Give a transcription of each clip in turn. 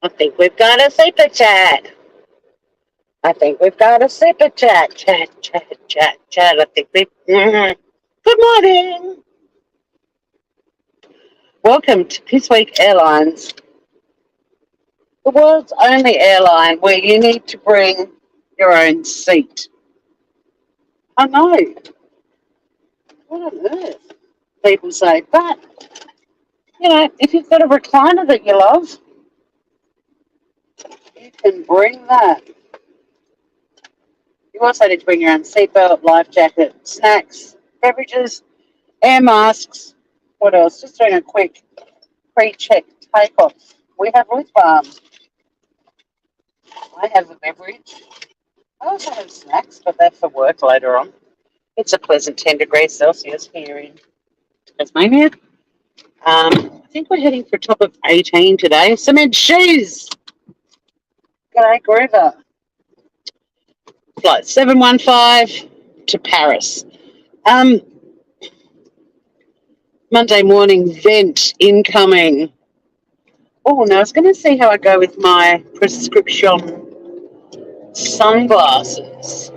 I think we've got a super chat. I think we've got a super chat. Chat. I think we've. Good morning. Welcome to This Week Airlines, the world's only airline where you need to bring your own seat. I know. What on earth? People say, but if you've got a recliner that you love, you can bring that. You also need to bring your own seatbelt, life jacket, snacks, beverages, air masks. What else? Just doing a quick pre-check takeoff. We have lip balm. I have a beverage. I also have snacks, but that's for work later on. It's a pleasant 10 degrees Celsius here in Tasmania. I think we're heading for a top of 18 today. Cement shoes. G'day, Groover. Flight 715 to Paris. Monday morning vent incoming. Oh, now I was going to see how I go with my prescription sunglasses.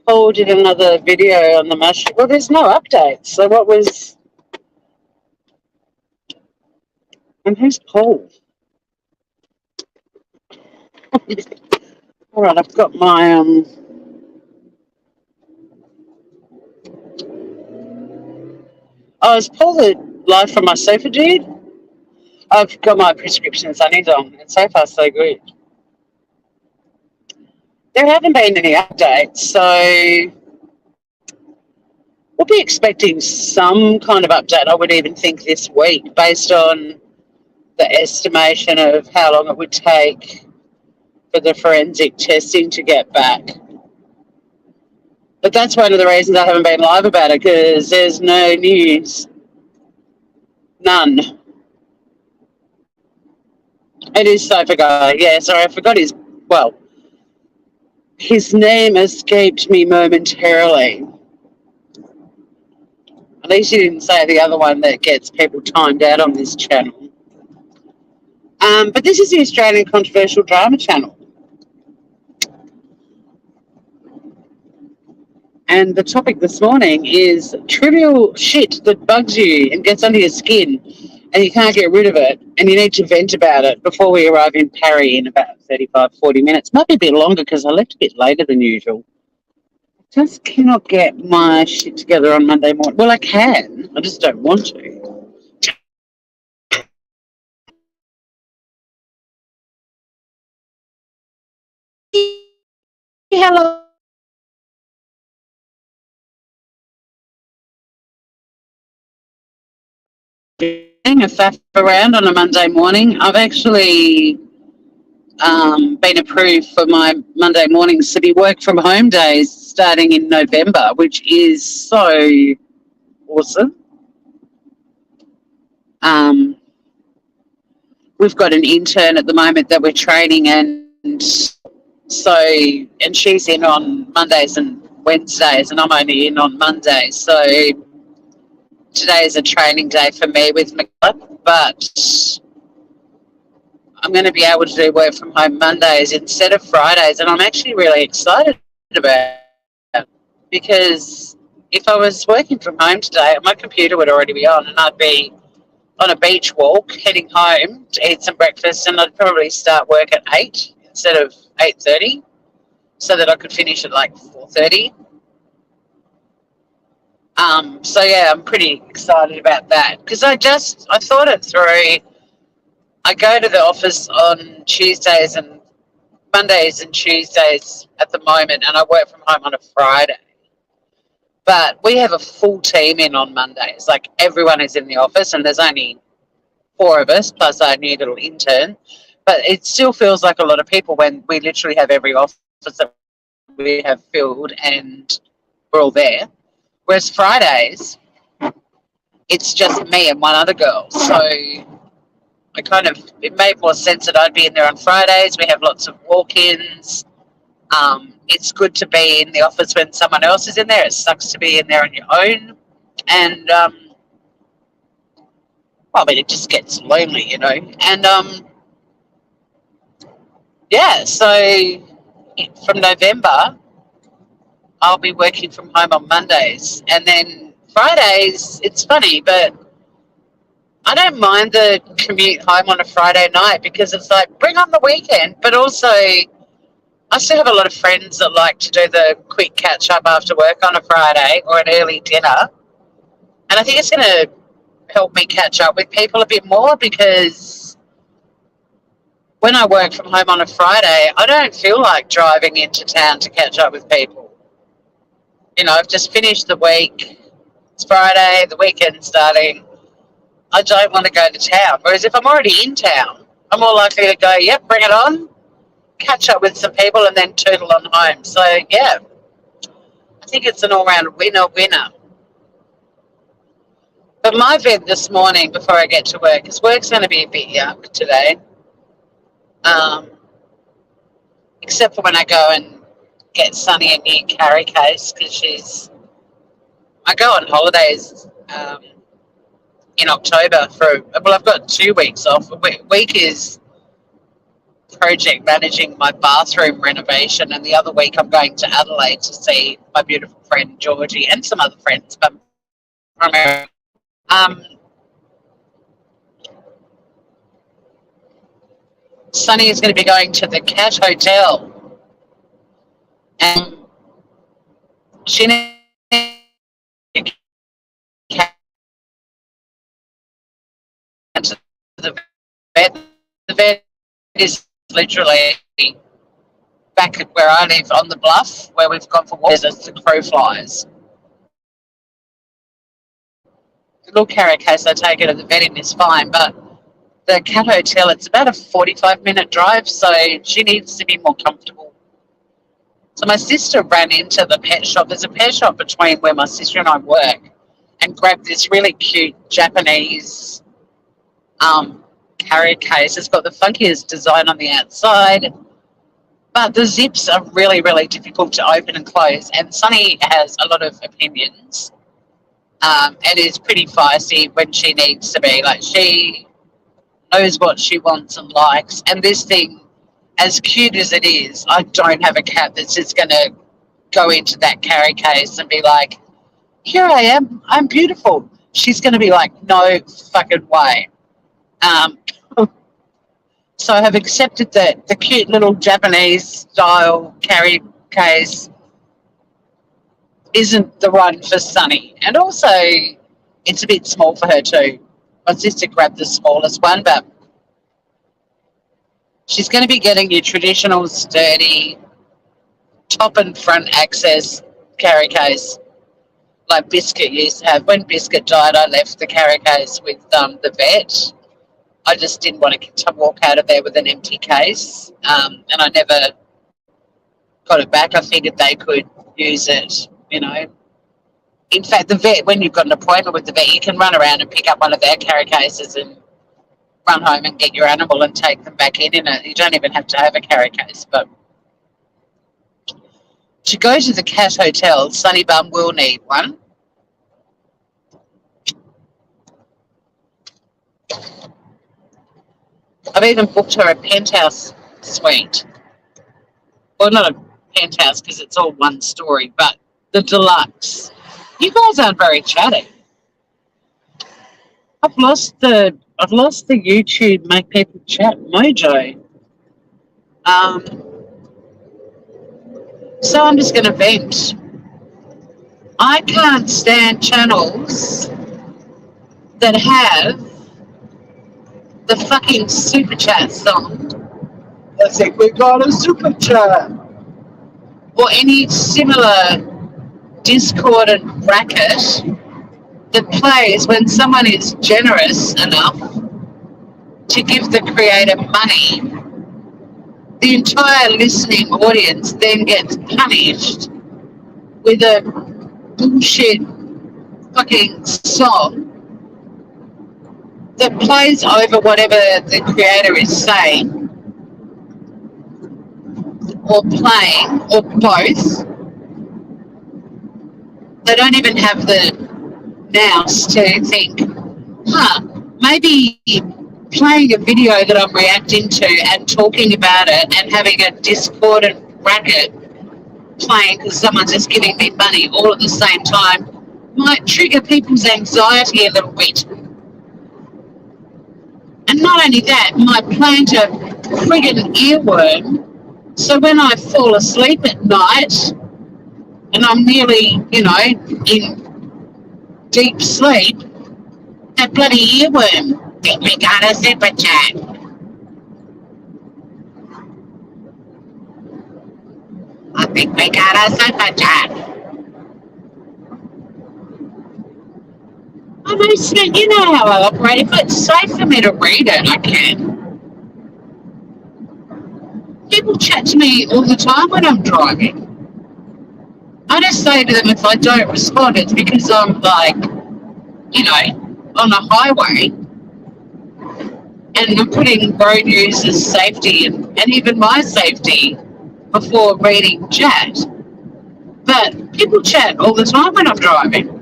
Paul did another video on the mushroom. Well, there's no updates. So what was... And who's Paul? All right, I've got my... Oh, is Paul the live from my sofa dude? I've got my prescription sunnies on, and so far so good. There haven't been any updates, so we'll be expecting some kind of update, I would even think this week, based on the estimation of how long it would take for the forensic testing to get back. But that's one of the reasons I haven't been live about it, because there's no news. None. It is Sofa Guy. Yeah, sorry, I forgot his name escaped me momentarily. At least you didn't say the other one that gets people timed out on this channel. But this is the Australian Controversial Drama Channel. And the topic this morning is trivial shit that bugs you and gets under your skin and you can't get rid of it and you need to vent about it before we arrive in Paris in about 35, 40 minutes. Might be a bit longer because I left a bit later than usual. Just cannot get my shit together on Monday morning. Well, I can. I just don't want to. Hello. A faff around on a Monday morning. I've actually been approved for my Monday mornings to be work from home days starting in November, which is so awesome. We've got an intern at the moment that we're training, and she's in on Mondays and Wednesdays, and I'm only in on Mondays. So today is a training day for me with McCullough, but I'm going to be able to do work from home Mondays instead of Fridays, and I'm actually really excited about it because if I was working from home today, my computer would already be on and I'd be on a beach walk heading home to eat some breakfast, and I'd probably start work at 8 instead of 8:30 so that I could finish at like 4:30. So yeah, I'm pretty excited about that because I thought it through. I go to the office on Tuesdays and Mondays and Tuesdays at the moment, and I work from home on a Friday. But we have a full team in on Mondays. Like, everyone is in the office, and there's only 4 of us, plus our new little intern. But it still feels like a lot of people when we literally have every office that we have filled and we're all there. Whereas Fridays, it's just me and one other girl. So it made more sense that I'd be in there on Fridays. We have lots of walk-ins. It's good to be in the office when someone else is in there. It sucks to be in there on your own. And Well, I mean, it just gets lonely, you know. And yeah, so from November, I'll be working from home on Mondays, and then Fridays. It's funny, but I don't mind the commute home on a Friday night because it's like bring on the weekend, but also I still have a lot of friends that like to do the quick catch up after work on a Friday or an early dinner. And I think it's going to help me catch up with people a bit more because when I work from home on a Friday, I don't feel like driving into town to catch up with people. You know, I've just finished the week. It's Friday, the weekend's starting. I don't want to go to town. Whereas if I'm already in town, I'm more likely to go, yep, bring it on, catch up with some people, and then tootle on home. So, yeah, I think it's an all-round winner. But my vent this morning before I get to work, because work's going to be a bit yuck today, um, except for when I go and get Sunny a new carry case because I go on holidays in October I've got 2 weeks off. A week is project managing my bathroom renovation, and the other week I'm going to Adelaide to see my beautiful friend Georgie and some other friends, but primarily. Sunny is going to be going to the Cat Hotel, and she needs to the vet. The vet is literally back at where I live on the bluff, where we've gone for walks. As the crow flies. The little carry case I take her to the vet in is fine, but the Cat Hotel, it's about a 45-minute drive, so she needs to be more comfortable. So my sister ran into the pet shop. There's a pet shop between where my sister and I work, and grabbed this really cute Japanese carry case. It's got the funkiest design on the outside, but the zips are really, really difficult to open and close. And Sunny has a lot of opinions and is pretty feisty when she needs to be. Like, she knows what she wants and likes. And this thing, as cute as it is, I don't have a cat that's just going to go into that carry case and be like, here I am, I'm beautiful. She's going to be like, no fucking way. So I have accepted that the cute little Japanese style carry case isn't the one for Sunny. And also, it's a bit small for her too. My sister grabbed the smallest one, but she's going to be getting your traditional sturdy top and front access carry case like Biscuit used to have. When Biscuit died, I left the carry case with the vet. I just didn't want to walk out of there with an empty case, and I never got it back. I figured they could use it, you know. In fact, the vet, when you've got an appointment with the vet, you can run around and pick up one of their carry cases and run home and get your animal and take them back in it. You don't even have to have a carry case. But to go to the Cat Hotel, Sunny Bum will need one. I've even booked her a penthouse suite. Well, not a penthouse because it's all one story, but the deluxe. You guys aren't very chatty. I've lost the YouTube make people chat mojo. So I'm just going to vent. I can't stand channels that have the fucking Superchat song. I think we got a Superchat. Or any similar Discord and bracket that plays when someone is generous enough to give the creator money. The entire listening audience then gets punished with a bullshit fucking song that plays over whatever the creator is saying or playing or both. They don't even have the nous to think, maybe playing a video that I'm reacting to and talking about it and having a discordant racket playing because someone's just giving me money all at the same time might trigger people's anxiety a little bit. And not only that, might plant a friggin' earworm. So when I fall asleep at night and I'm nearly, in deep sleep, that bloody earworm, think we got a super chat. I think we got a super chat. I mean, you know how I operate. If it's safe for me to read it, I can. People chat to me all the time when I'm driving. I just say to them if I don't respond, it's because I'm on a highway and I'm putting road users' safety and even my safety before reading chat. But people chat all the time when I'm driving.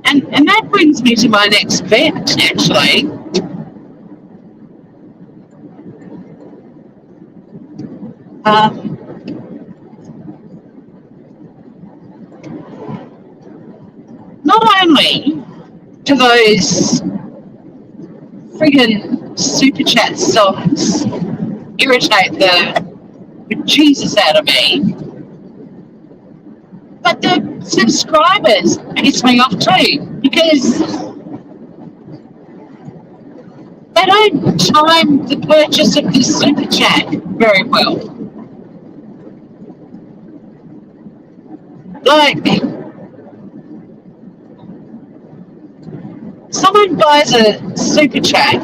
And that brings me to my next vent, actually. Not only do those friggin' Superchat songs irritate the Jesus out of me, but the subscribers piss me off too, because they don't time the purchase of the Super Chat very well. Like, someone buys a Super Chat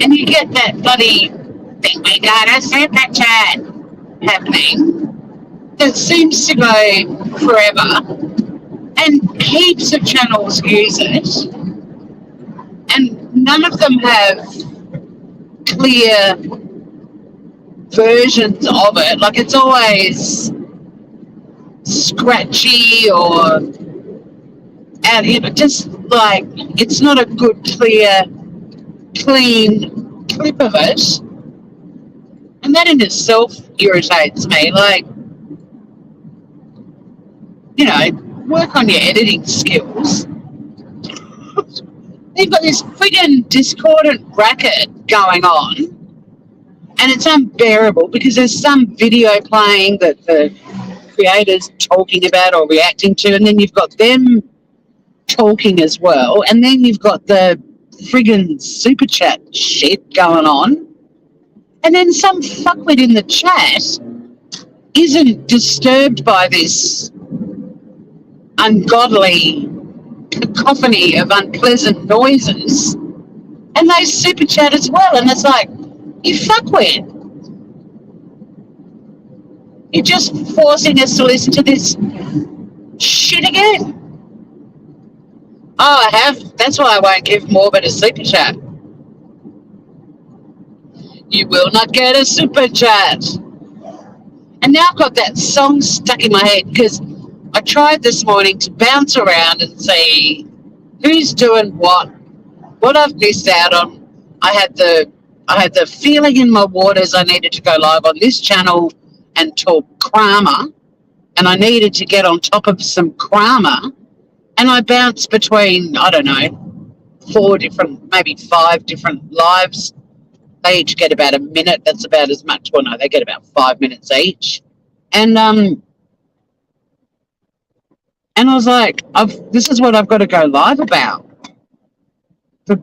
and you get that bloody think we got a Super Chat happening that seems to go forever, and heaps of channels use it, and none of them have clear versions of it. Like, it's always scratchy or just like it's not a good, clear, clean clip of it, and that in itself irritates me. Like, work on your editing skills. They've got this friggin' discordant racket going on, and it's unbearable because there's some video playing that the creator's talking about or reacting to, and then you've got them talking as well, and then you've got the friggin' super chat shit going on, and then some fuckwit in the chat isn't disturbed by this ungodly cacophony of unpleasant noises, and they super chat as well, and it's like, you fuckwit, you're just forcing us to listen to this shit again. Oh, I have. That's why I won't give Morbid a super chat. You will not get a super chat. And now I've got that song stuck in my head because I tried this morning to bounce around and see who's doing what I've missed out on. I had the feeling in my waters I needed to go live on this channel and talk Kramer, and I needed to get on top of some Kramer. And I bounce between, I don't know, 4 different, maybe 5 different lives. They each get about a minute. That's about as much. Well, no, they get about 5 minutes each. And I was like, this is what I've got to go live about. The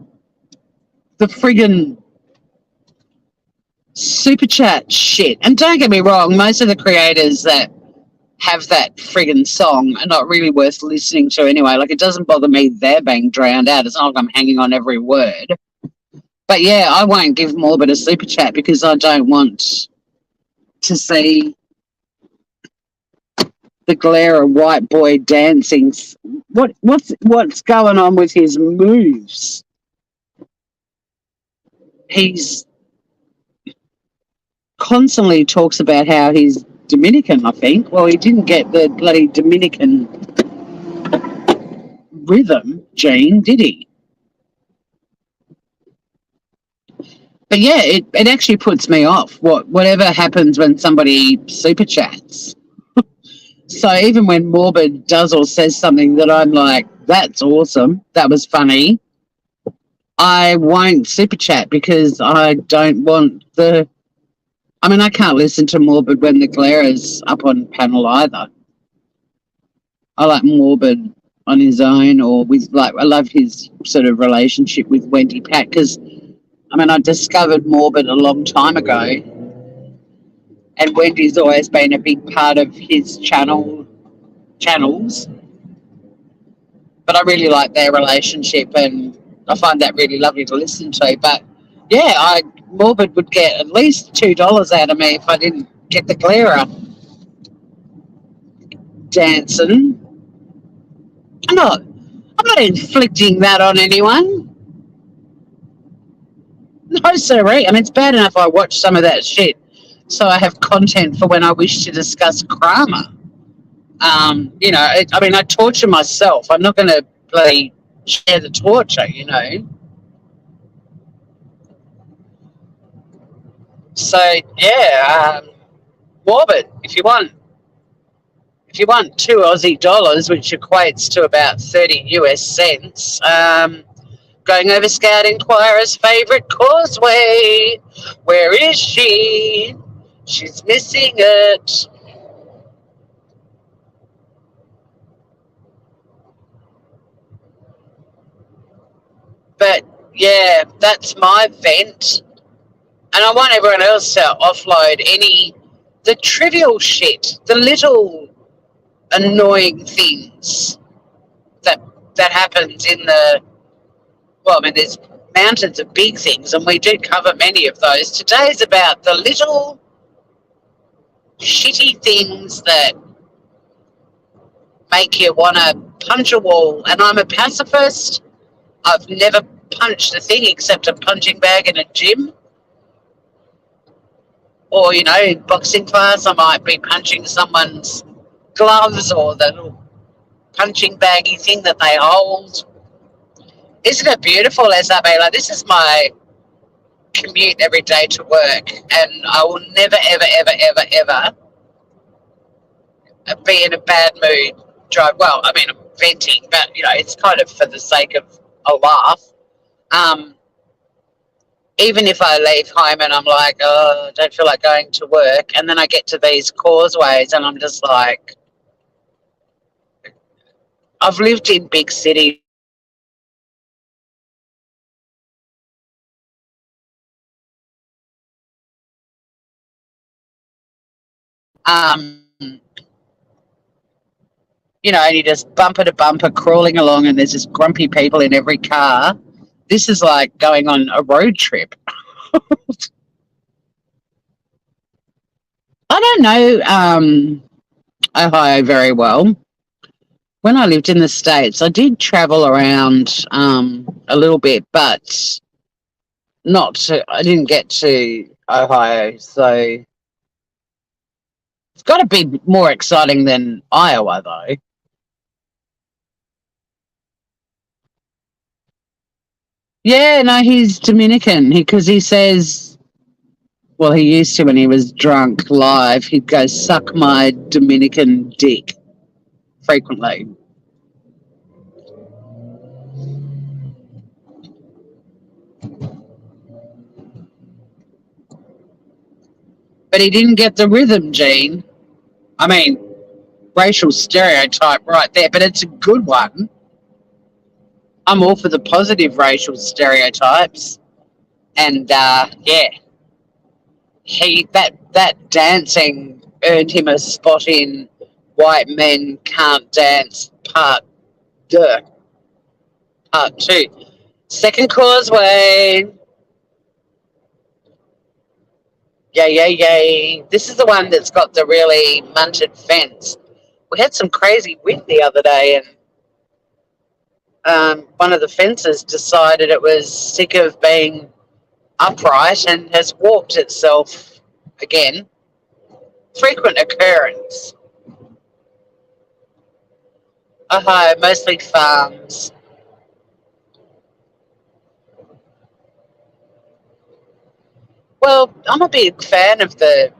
friggin' super chat shit. And don't get me wrong, most of the creators that have that friggin' song are not really worth listening to anyway. Like, it doesn't bother me they're being drowned out. It's not like I'm hanging on every word. But yeah, I won't give Morbid a super chat because I don't want to see the glare of white boy dancing. What's going on with his moves? He's constantly talks about how he's Dominican, I think. Well, he didn't get the bloody Dominican rhythm, Gene, did he? But yeah, it actually puts me off. Whatever happens when somebody super chats. So even when Morbid does or says something that I'm like, that's awesome, that was funny, I won't super chat because I don't want the. I mean, I can't listen to Morbid when the glare is up on panel either. I like Morbid on his own or with, like, I love his sort of relationship with Wendy Pat because, I mean, I discovered Morbid a long time ago and Wendy's always been a big part of his channels. But I really like their relationship and I find that really lovely to listen to. But yeah, Morbid would get at least $2 out of me if I didn't get the glare dancing. I'm not inflicting that on anyone. No, sirree. I mean, it's bad enough I watch some of that shit, so I have content for when I wish to discuss Kramer. I mean, I torture myself. I'm not going to bloody share the torture. So yeah, Morbid. If you want $2 Aussie, which equates to about 30 US cents, going over Scout Inquirer's favourite causeway. Where is she? She's missing it. But yeah, that's my vent. And I want everyone else to offload the trivial shit, the little annoying things that that happens in the, well, I mean, there's mountains of big things, and we do cover many of those. Today's about the little shitty things that make you want to punch a wall. And I'm a pacifist. I've never punched a thing except a punching bag in a gym. Or, in boxing class, I might be punching someone's gloves or the little punching baggy thing that they hold. Isn't it beautiful, SRB? Like, this is my commute every day to work, and I will never, ever, ever, ever, ever be in a bad mood. Well, I mean, I'm venting, but, it's kind of for the sake of a laugh. Even if I leave home and I'm like, oh, I don't feel like going to work, and then I get to these causeways and I'm just like, I've lived in big cities. And you just bumper to bumper crawling along and there's just grumpy people in every car. This is like going on a road trip. I don't know Ohio very well. When I lived in the States, I did travel around a little bit, but I didn't get to Ohio, so it's got to be more exciting than Iowa, though. Yeah, no, he's Dominican because he says, well, he used to when he was drunk live, he'd go suck my Dominican dick frequently. But he didn't get the rhythm, Gene. I mean, racial stereotype right there, but it's a good one. I'm all for the positive racial stereotypes. And yeah, that dancing earned him a spot in White Men Can't Dance Duh, part 2. Second causeway. Yay, yay, yay. This is the one that's got the really munted fence. We had some crazy wind the other day, and one of the fences decided it was sick of being upright and has warped itself again. Frequent occurrence. Ohio, mostly farms. Well, I'm a big fan of the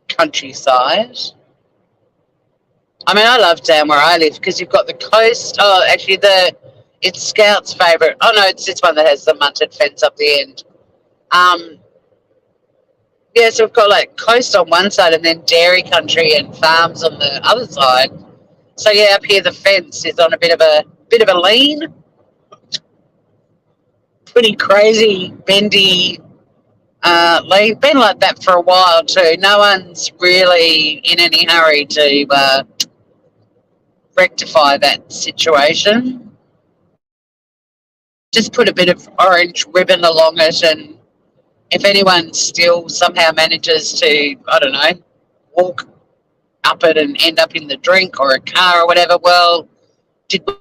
countryside. I mean, I love down where I live because you've got the coast. Oh, actually, it's Scout's favourite. Oh no, it's this one that has the munted fence up the end. Um, yeah, so we've got like coast on one side and then dairy country and farms on the other side. So yeah, up here the fence is on a bit of a lean, pretty crazy, bendy. Been like that for a while too. No one's really in any hurry to rectify that situation. Just put a bit of orange ribbon along it, and if anyone still somehow manages to, I don't know, walk up it and end up in the drink or a car or whatever, well, did we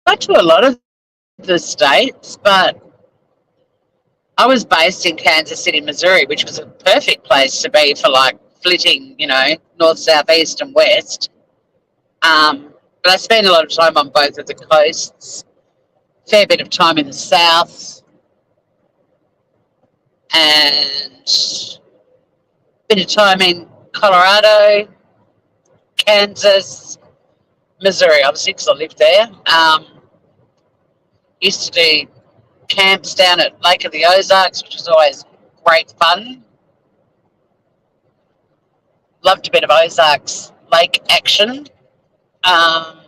go to a lot of the states, but I was based in Kansas City, Missouri, which was a perfect place to be for like flitting, north, south, east, and west. But I spent a lot of time on both of the coasts, fair bit of time in the south, and a bit of time in Colorado, Kansas, Missouri, obviously, because I lived there. Used to do camps down at Lake of the Ozarks, which was always great fun. Loved a bit of Ozarks lake action. Um,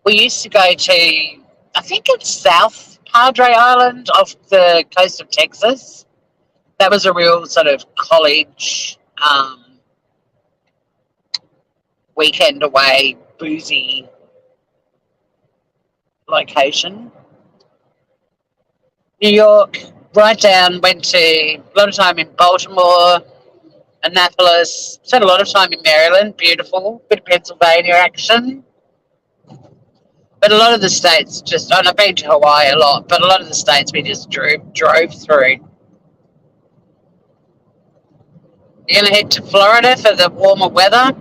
we used to go to, I think it's South Padre Island off the coast of Texas. That was a real sort of college weekend away, boozy location. New York, right down, went to a lot of time in Baltimore, Annapolis, spent a lot of time in Maryland, beautiful, bit of Pennsylvania action. But a lot of the states and I've been to Hawaii a lot, but a lot of the states we just drove through. You're going to head to Florida for the warmer weather.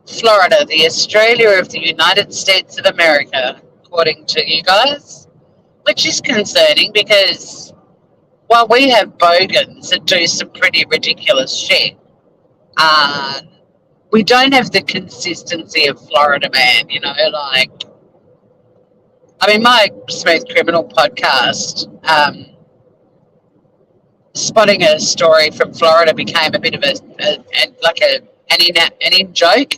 Florida, the Australia of the United States of America, according to you guys, which is concerning because while we have bogans that do some pretty ridiculous shit, uh, we don't have the consistency of Florida man, like, I mean, my Smooth Criminal podcast, spotting a story from Florida became a bit of an in joke,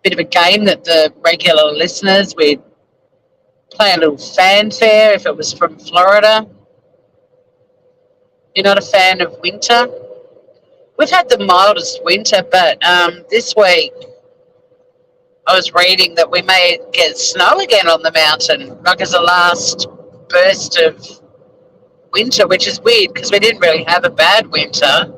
bit of a game that the regular listeners would play a little fanfare if it was from Florida. You're not a fan of winter? We've had the mildest winter, but this week I was reading that we may get snow again on the mountain, like as a last burst of winter, which is weird because we didn't really have a bad winter.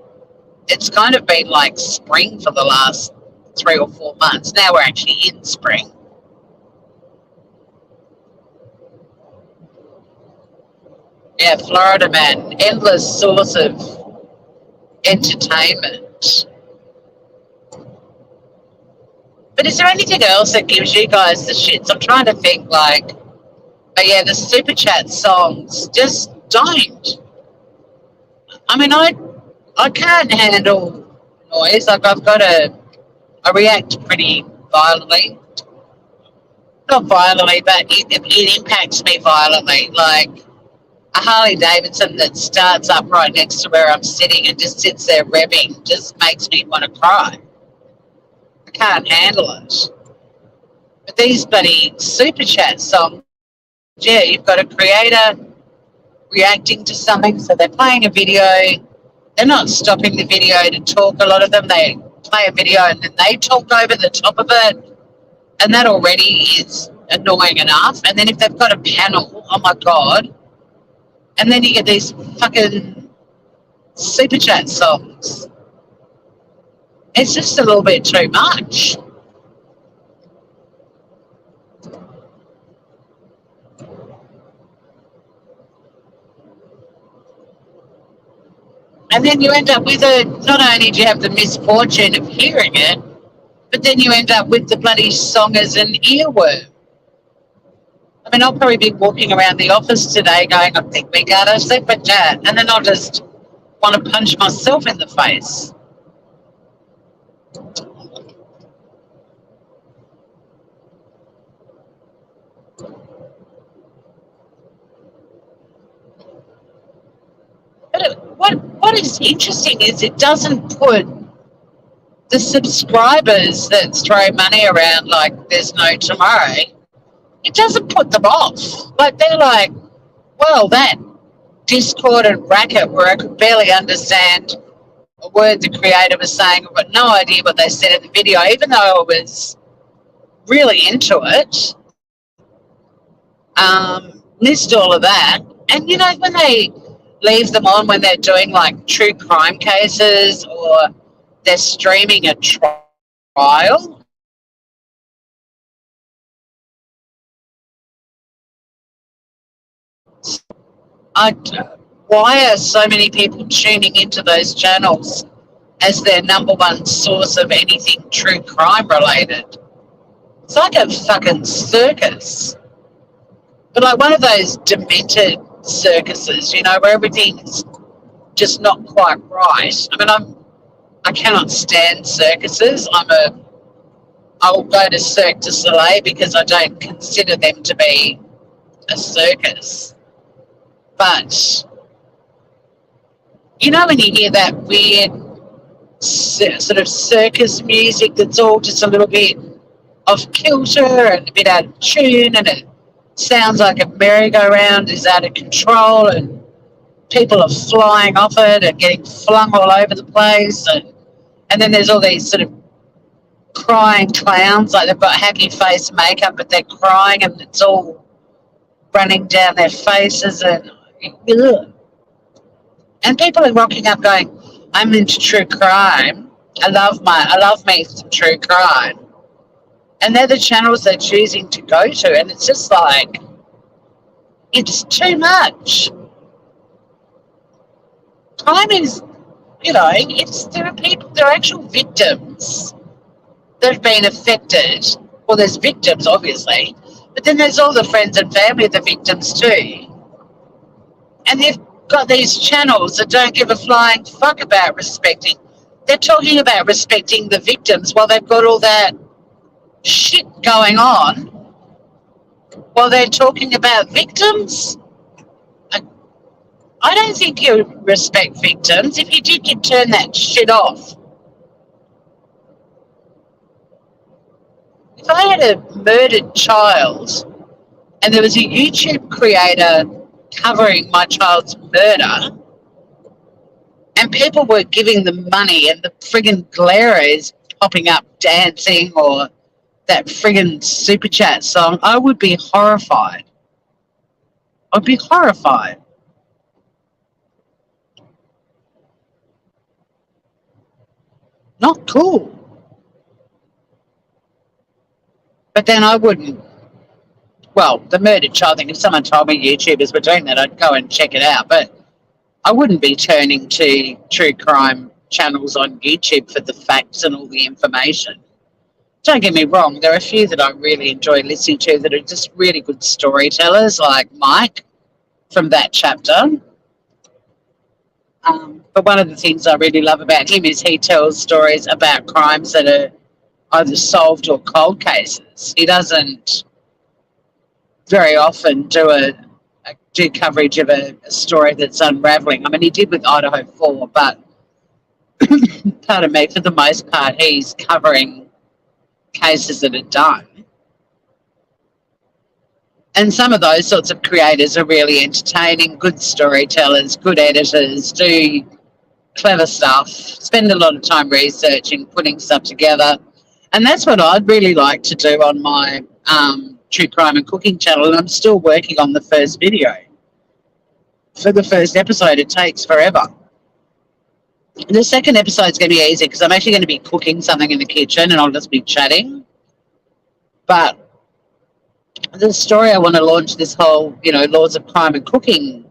It's kind of been like spring for the last 3 or 4 months. Now we're actually in spring. Yeah, Florida man, endless source of entertainment. But is there anything else that gives you guys the shits? I'm trying to think but yeah, the Superchat songs just don't. I mean, I can't handle noise. Like I react pretty violently. Not violently, but it impacts me violently. Like a Harley Davidson that starts up right next to where I'm sitting and just sits there revving just makes me want to cry. I can't handle it. But these bloody Super Chat songs, yeah, you've got a creator reacting to something, so they're playing a video. They're not stopping the video to talk. A lot of them, they play a video and then they talk over the top of it, and that already is annoying enough. And then if they've got a panel, oh my God. And then you get these fucking Super Chat songs. It's just a little bit too much. And then you end up with not only do you have the misfortune of hearing it, but then you end up with the bloody song as an earworm. I mean, I'll probably be walking around the office today going, I think we got a super chat. And then I'll just want to punch myself in the face. But what is interesting is it doesn't put the subscribers that throw money around like there's no tomorrow, it doesn't put them off. Like they're like, well, that Discord and racket where I could barely understand a word the creator was saying. I've got no idea what they said in the video, even though I was really into it. Missed all of that. And, you know, when they leave them on when they're doing like true crime cases or they're streaming a trial, why are so many people tuning into those channels as their number one source of anything true crime related? It's like a fucking circus. But like one of those demented circuses, you know, where everything's just not quite right. I mean, I cannot stand circuses. I'll go to Cirque du Soleil because I don't consider them to be a circus. But you know when you hear that weird sort of circus music that's all just a little bit off kilter and a bit out of tune, and it sounds like a merry-go-round is out of control and people are flying off it and getting flung all over the place, and then there's all these sort of crying clowns, like they've got happy face makeup but they're crying and it's all running down their faces, and ugh. And people are rocking up going, I'm into true crime. I love me some true crime. And they're the channels they're choosing to go to, and it's just like, it's too much. Crime is, you know, there are people, there are actual victims that have been affected. Well, there's victims, obviously, but then there's all the friends and family of the victims too. And they've got these channels that don't give a flying fuck about respecting. They're talking about respecting the victims while they've got all that shit going on, while they're talking about victims. I don't think you respect victims. If you did, you'd turn that shit off. If I had a murdered child and there was a YouTube creator covering my child's murder and people were giving them money and the friggin' glare is popping up dancing or that friggin' Superchat song, I would be horrified. I'd be horrified. Not cool. But then I wouldn't. Well, the murdered child thing, if someone told me YouTubers were doing that, I'd go and check it out. But I wouldn't be turning to true crime channels on YouTube for the facts and all the information. Don't get me wrong, there are a few that I really enjoy listening to that are just really good storytellers, like Mike from that chapter. But one of the things I really love about him is he tells stories about crimes that are either solved or cold cases. He doesn't very often do coverage of a story that's unraveling. I mean, he did with Idaho 4, but pardon me, for the most part, he's covering cases that are done. And some of those sorts of creators are really entertaining, good storytellers, good editors, do clever stuff, spend a lot of time researching, putting stuff together. And that's what I'd really like to do on my True Crime and Cooking channel. And I'm still working on the first video. For the first episode, it takes forever. The second episode's going to be easy because I'm actually going to be cooking something in the kitchen and I'll just be chatting. But the story I want to launch, this whole, Laws of Crime and Cooking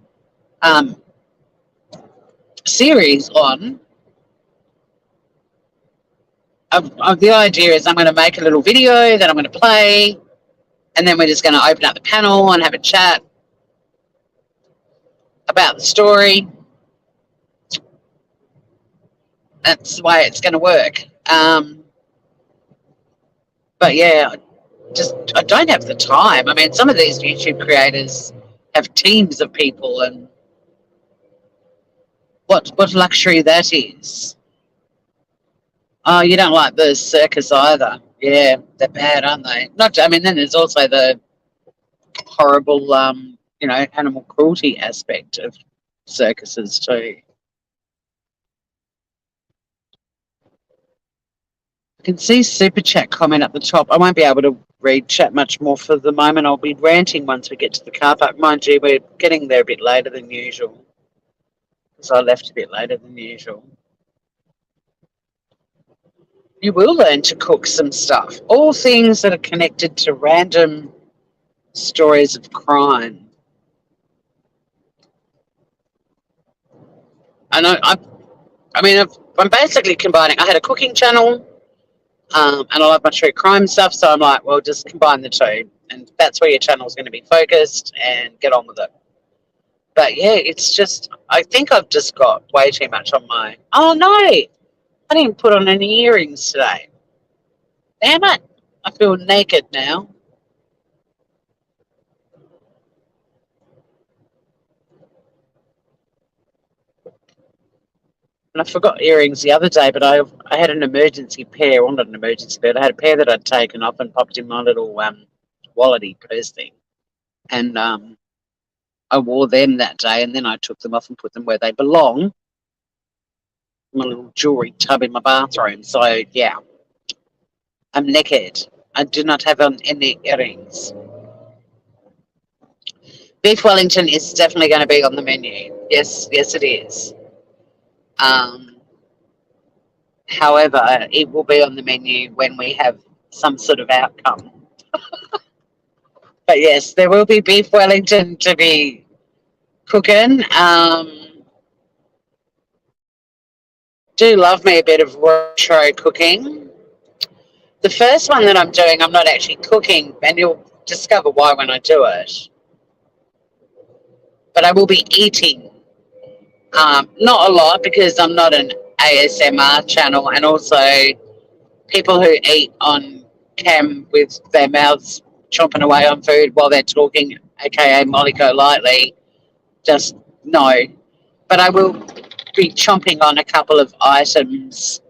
series on. The idea is I'm going to make a little video that I'm going to play, and then we're just going to open up the panel and have a chat about the story. That's the way it's going to work. But yeah, I don't have the time. I mean, some of these YouTube creators have teams of people, and what luxury that is. Oh, you don't like the circus either. Yeah, they're bad, aren't they? Not. I mean, then there's also the horrible, animal cruelty aspect of circuses too. I can see super chat comment at the top. I won't be able to read chat much more for the moment. I'll be ranting once we get to the car park. Mind you, we're getting there a bit later than usual, because I left a bit later than usual. You will learn to cook some stuff. All things that are connected to random stories of crime. And I'm basically combining. I had a cooking channel, and I love my true crime stuff, so I'm like, well, just combine the two, and that's where your channel is going to be focused, and get on with it. But yeah, it's just, I think I've just got way too much on my. Oh no, I didn't put on any earrings today. Damn it! I feel naked now. And I forgot earrings the other day, but I had an emergency pair. Well, not an emergency pair. I had a pair that I'd taken off and popped in my little wallety purse thing. And I wore them that day, and then I took them off and put them where they belong, my little jewelry tub in my bathroom. So, yeah, I'm naked. I do not have on any earrings. Beef Wellington is definitely going to be on the menu. Yes, it is. Um, However, it will be on the menu when we have some sort of outcome. But yes, there will be beef Wellington to be cooking. Do love me a bit of retro cooking. The first one that I'm doing, I'm not actually cooking, and you'll discover why when I do it. But I will be eating. Not a lot, because I'm not an ASMR channel, and also people who eat on cam with their mouths chomping away on food while they're talking, aka Molly Golightly, just no. But I will be chomping on a couple of items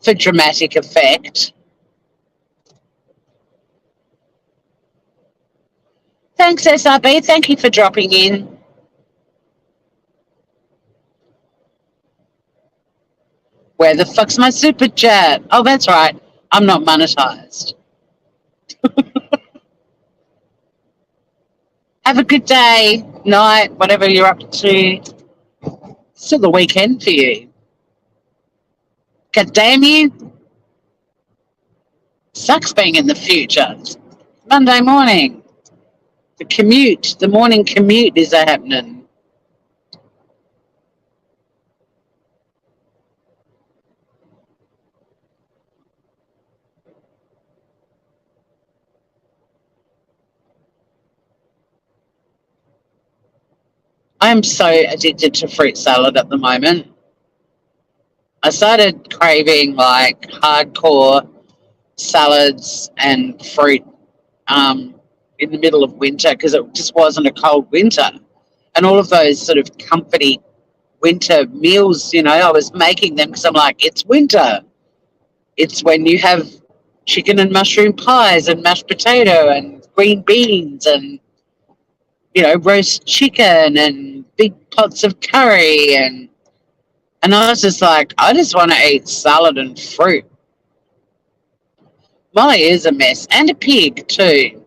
for dramatic effect. Thanks, SRB. Thank you for dropping in. Where the fuck's my super chat? Oh, that's right. I'm not monetized. Have a good day, night, whatever you're up to. Still the weekend for you. God damn you. Sucks being in the future. Monday morning. The morning commute is happening. I am so addicted to fruit salad at the moment. I started craving like hardcore salads and fruit in the middle of winter, because it just wasn't a cold winter. And all of those sort of comforty winter meals, I was making them because I'm like, it's winter. It's when you have chicken and mushroom pies and mashed potato and green beans and, roast chicken and big pots of curry. And I was just like, I just want to eat salad and fruit. Molly is a mess, and a pig too.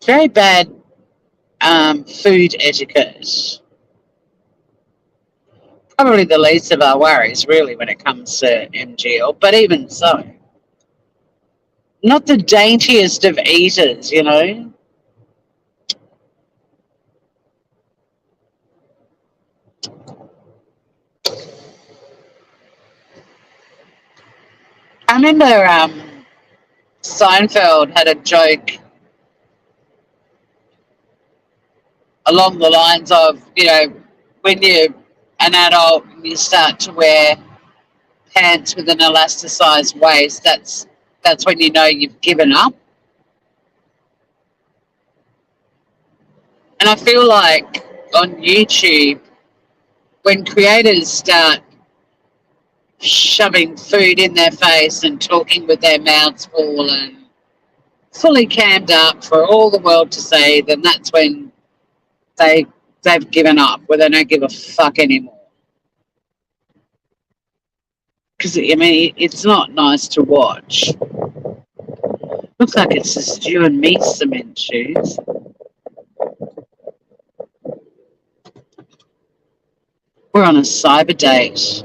Very bad food etiquette. Probably the least of our worries, really, when it comes to MGL, but even so. Not the daintiest of eaters. remember Seinfeld had a joke along the lines of, when you're an adult and you start to wear pants with an elasticized waist, that's when you know you've given up. And I feel like on YouTube, when creators start shoving food in their face and talking with their mouths full and fully cammed up for all the world to see, then that's when they they've given up, where they don't give a fuck anymore. Because I mean, it's not nice to watch. Looks like it's just you and me, cement shoes. We're on a cyber date.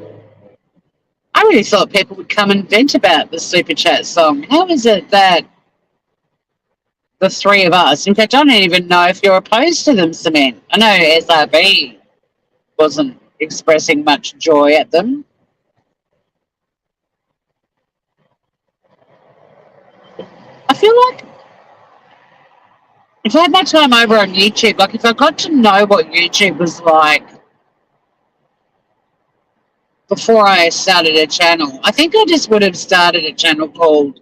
I really thought people would come and vent about the Superchat song. How is it that the three of us, in fact, I don't even know if you're opposed to them, Cement. I know SRB wasn't expressing much joy at them. I feel like if I had my time over on YouTube, like if I got to know what YouTube was like before I started a channel, I think I just would have started a channel called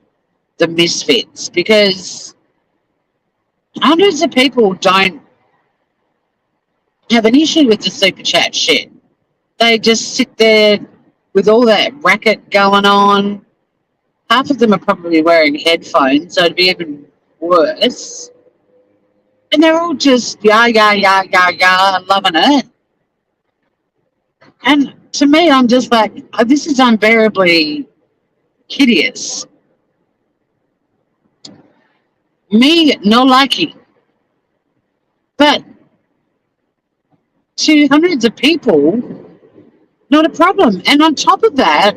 The Misfits, because hundreds of people don't have an issue with the super chat shit. They just sit there with all that racket going on. Half of them are probably wearing headphones, so it'd be even worse. And they're all just loving it. And to me, I'm just like, oh, this is unbearably hideous. Me, no liking. But to hundreds of people, not a problem. And on top of that,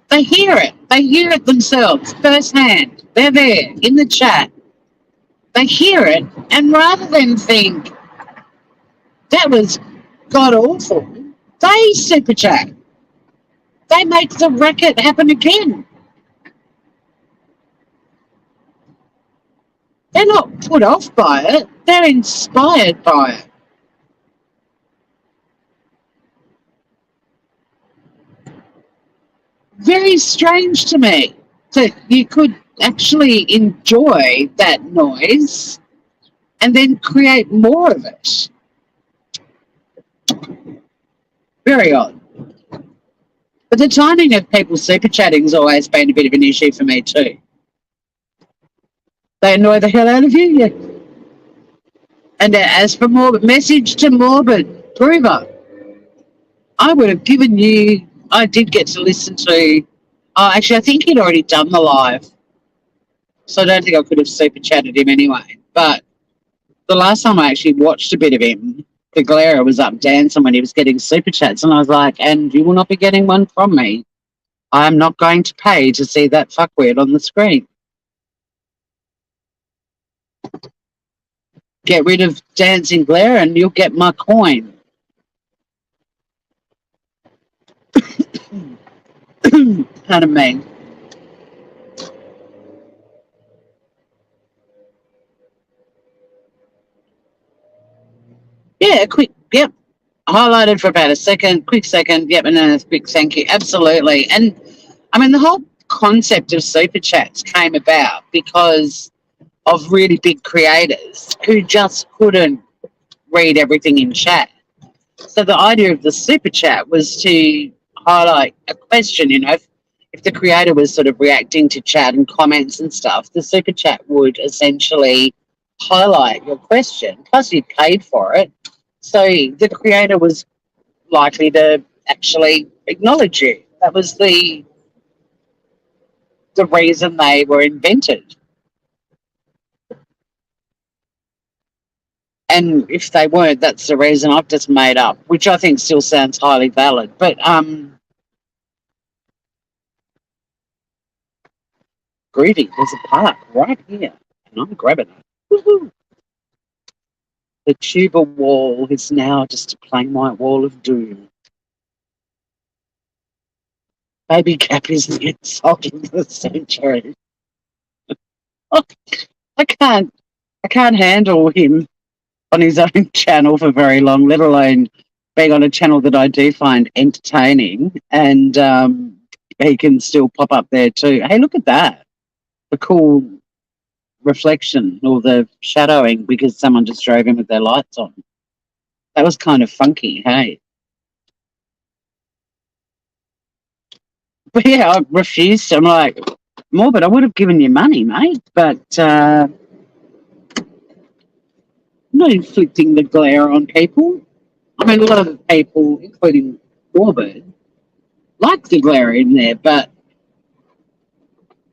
they hear it. They hear it themselves firsthand. They're there in the chat. They hear it. And rather than think that was god awful, they super chat. They make the racket happen again. They're not put off by it. They're inspired by it. Very strange to me that you could actually enjoy that noise and then create more of it. Very odd. But the timing of people super chatting has always been a bit of an issue for me too. They annoy the hell out of you. Yeah. And as for Morbid, message to Morbid, Prover, I would have given you, I did get to listen to, actually I think he'd already done the live. So I don't think I could have super chatted him anyway. But the last time I actually watched a bit of him, the Galera was up dancing when he was getting super chats. And I was like, and you will not be getting one from me. I'm not going to pay to see that fuckwit on the screen. Get rid of Dancing Glare and you'll get my coin. Pardon me. Yeah, quick, yep. Highlighted for about a second, quick second, yep, and then a quick thank you. Absolutely. And I mean, the whole concept of super chats came about because of really big creators who just couldn't read everything in chat. So the idea of the super chat was to highlight a question, if the creator was sort of reacting to chat and comments and stuff, the super chat would essentially highlight your question. Plus you paid for it. So the creator was likely to actually acknowledge you. That was the reason they were invented. And if they weren't, that's the reason I've just made up, which I think still sounds highly valid. But Groovy, there's a park right here, and I'm grabbing it. Woo-hoo. The tuba wall is now just a plain white wall of doom. Baby Cap is the insult of the century. I can't I can't handle him on his own channel for very long, let alone being on a channel that I do find entertaining. And he can still pop up there too. Hey, look at that. The cool reflection or the shadowing because someone just drove in with their lights on. That was kind of funky, hey. But yeah, I refused. I'm like, Morbid, I would have given you money, mate, but I'm not inflicting the glare on people. I mean, a lot of people, including Morbid, like the glare in there, but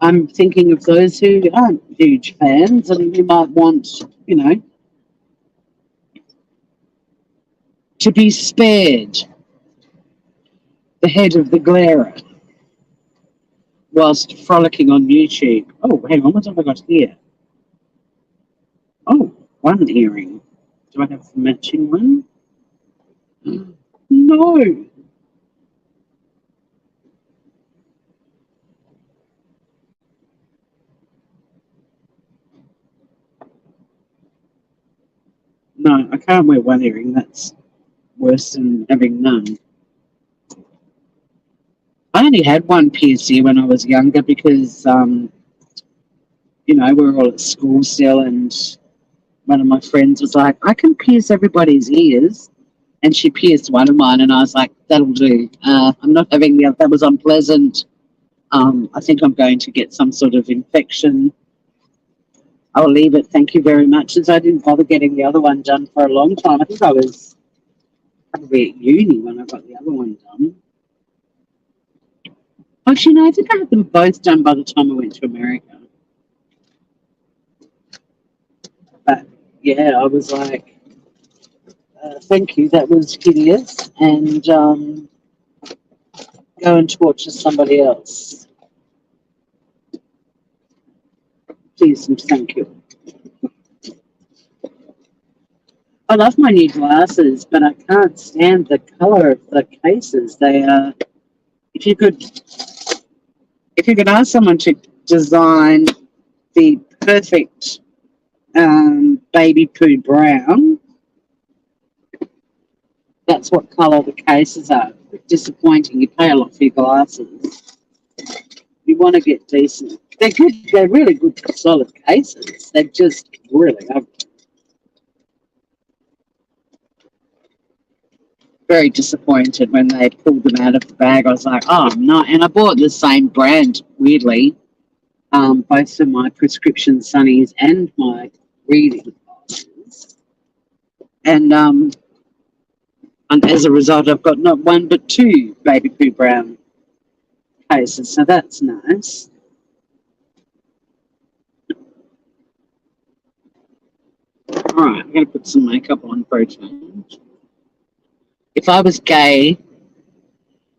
I'm thinking of those who aren't huge fans and who might want, you know, to be spared the head of the glare whilst frolicking on YouTube. Oh, hang on, what have I got here? Oh, one earring. Do I have the matching one? No. No, I can't wear one earring. That's worse than having none. I only had one piercing when I was younger because, you know, we were all at school still, and one of my friends was like, I can pierce everybody's ears. And she pierced one of mine, and I was like, that'll do. I'm not having the other. That was unpleasant. I think I'm going to get some sort of infection. I'll leave it. Thank you very much. As I didn't bother getting the other one done for a long time. I think I was probably at uni when I got the other one done. Actually, no, I think I had them both done by the time I went to America. But yeah, I was like, thank you, that was hideous, and go and torture somebody else. Please and thank you. I love my new glasses, but I can't stand the colour of the cases. They are. If you could, if you could ask someone to design the perfect baby poo brown, that's what colour the cases are. Disappointing. You pay a lot for your glasses. You want to get decent. They're good. They're really good, solid cases. They're just really ugly. Very disappointed when they pulled them out of the bag. I was like, oh no! And I bought the same brand. Weirdly, both of my prescription sunnies and my reading glasses. And as a result, I've got not one but two baby poo brown cases. So that's nice. All right, I'm going to put some makeup on for a change. If I was gay,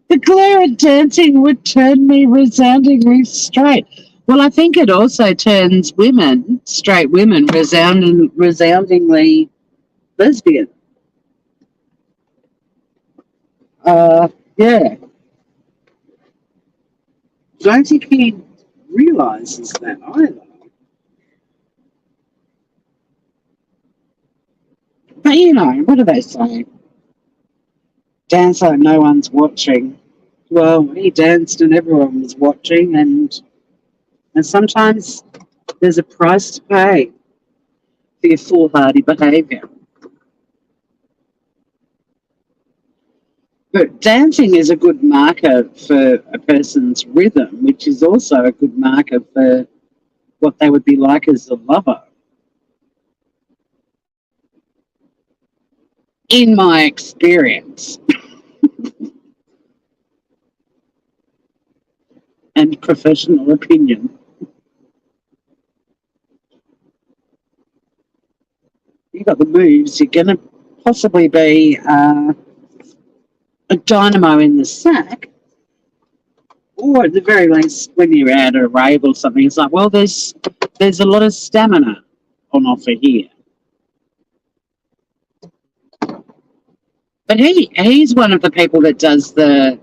the glare of dancing would turn me resoundingly straight. Well, I think it also turns women, straight women, resoundingly lesbian. Yeah. I don't think he realises that either. But you know, what do they say? Dance like no one's watching. Well, he danced and everyone was watching, and sometimes there's a price to pay for your foolhardy behaviour. But dancing is a good marker for a person's rhythm, which is also a good marker for what they would be like as a lover. In my experience and professional opinion. You got the moves, you're going to possibly be a dynamo in the sack, or at the very least, when you're at a rave or something, it's like, well, there's a lot of stamina on offer here. But he's one of the people that does the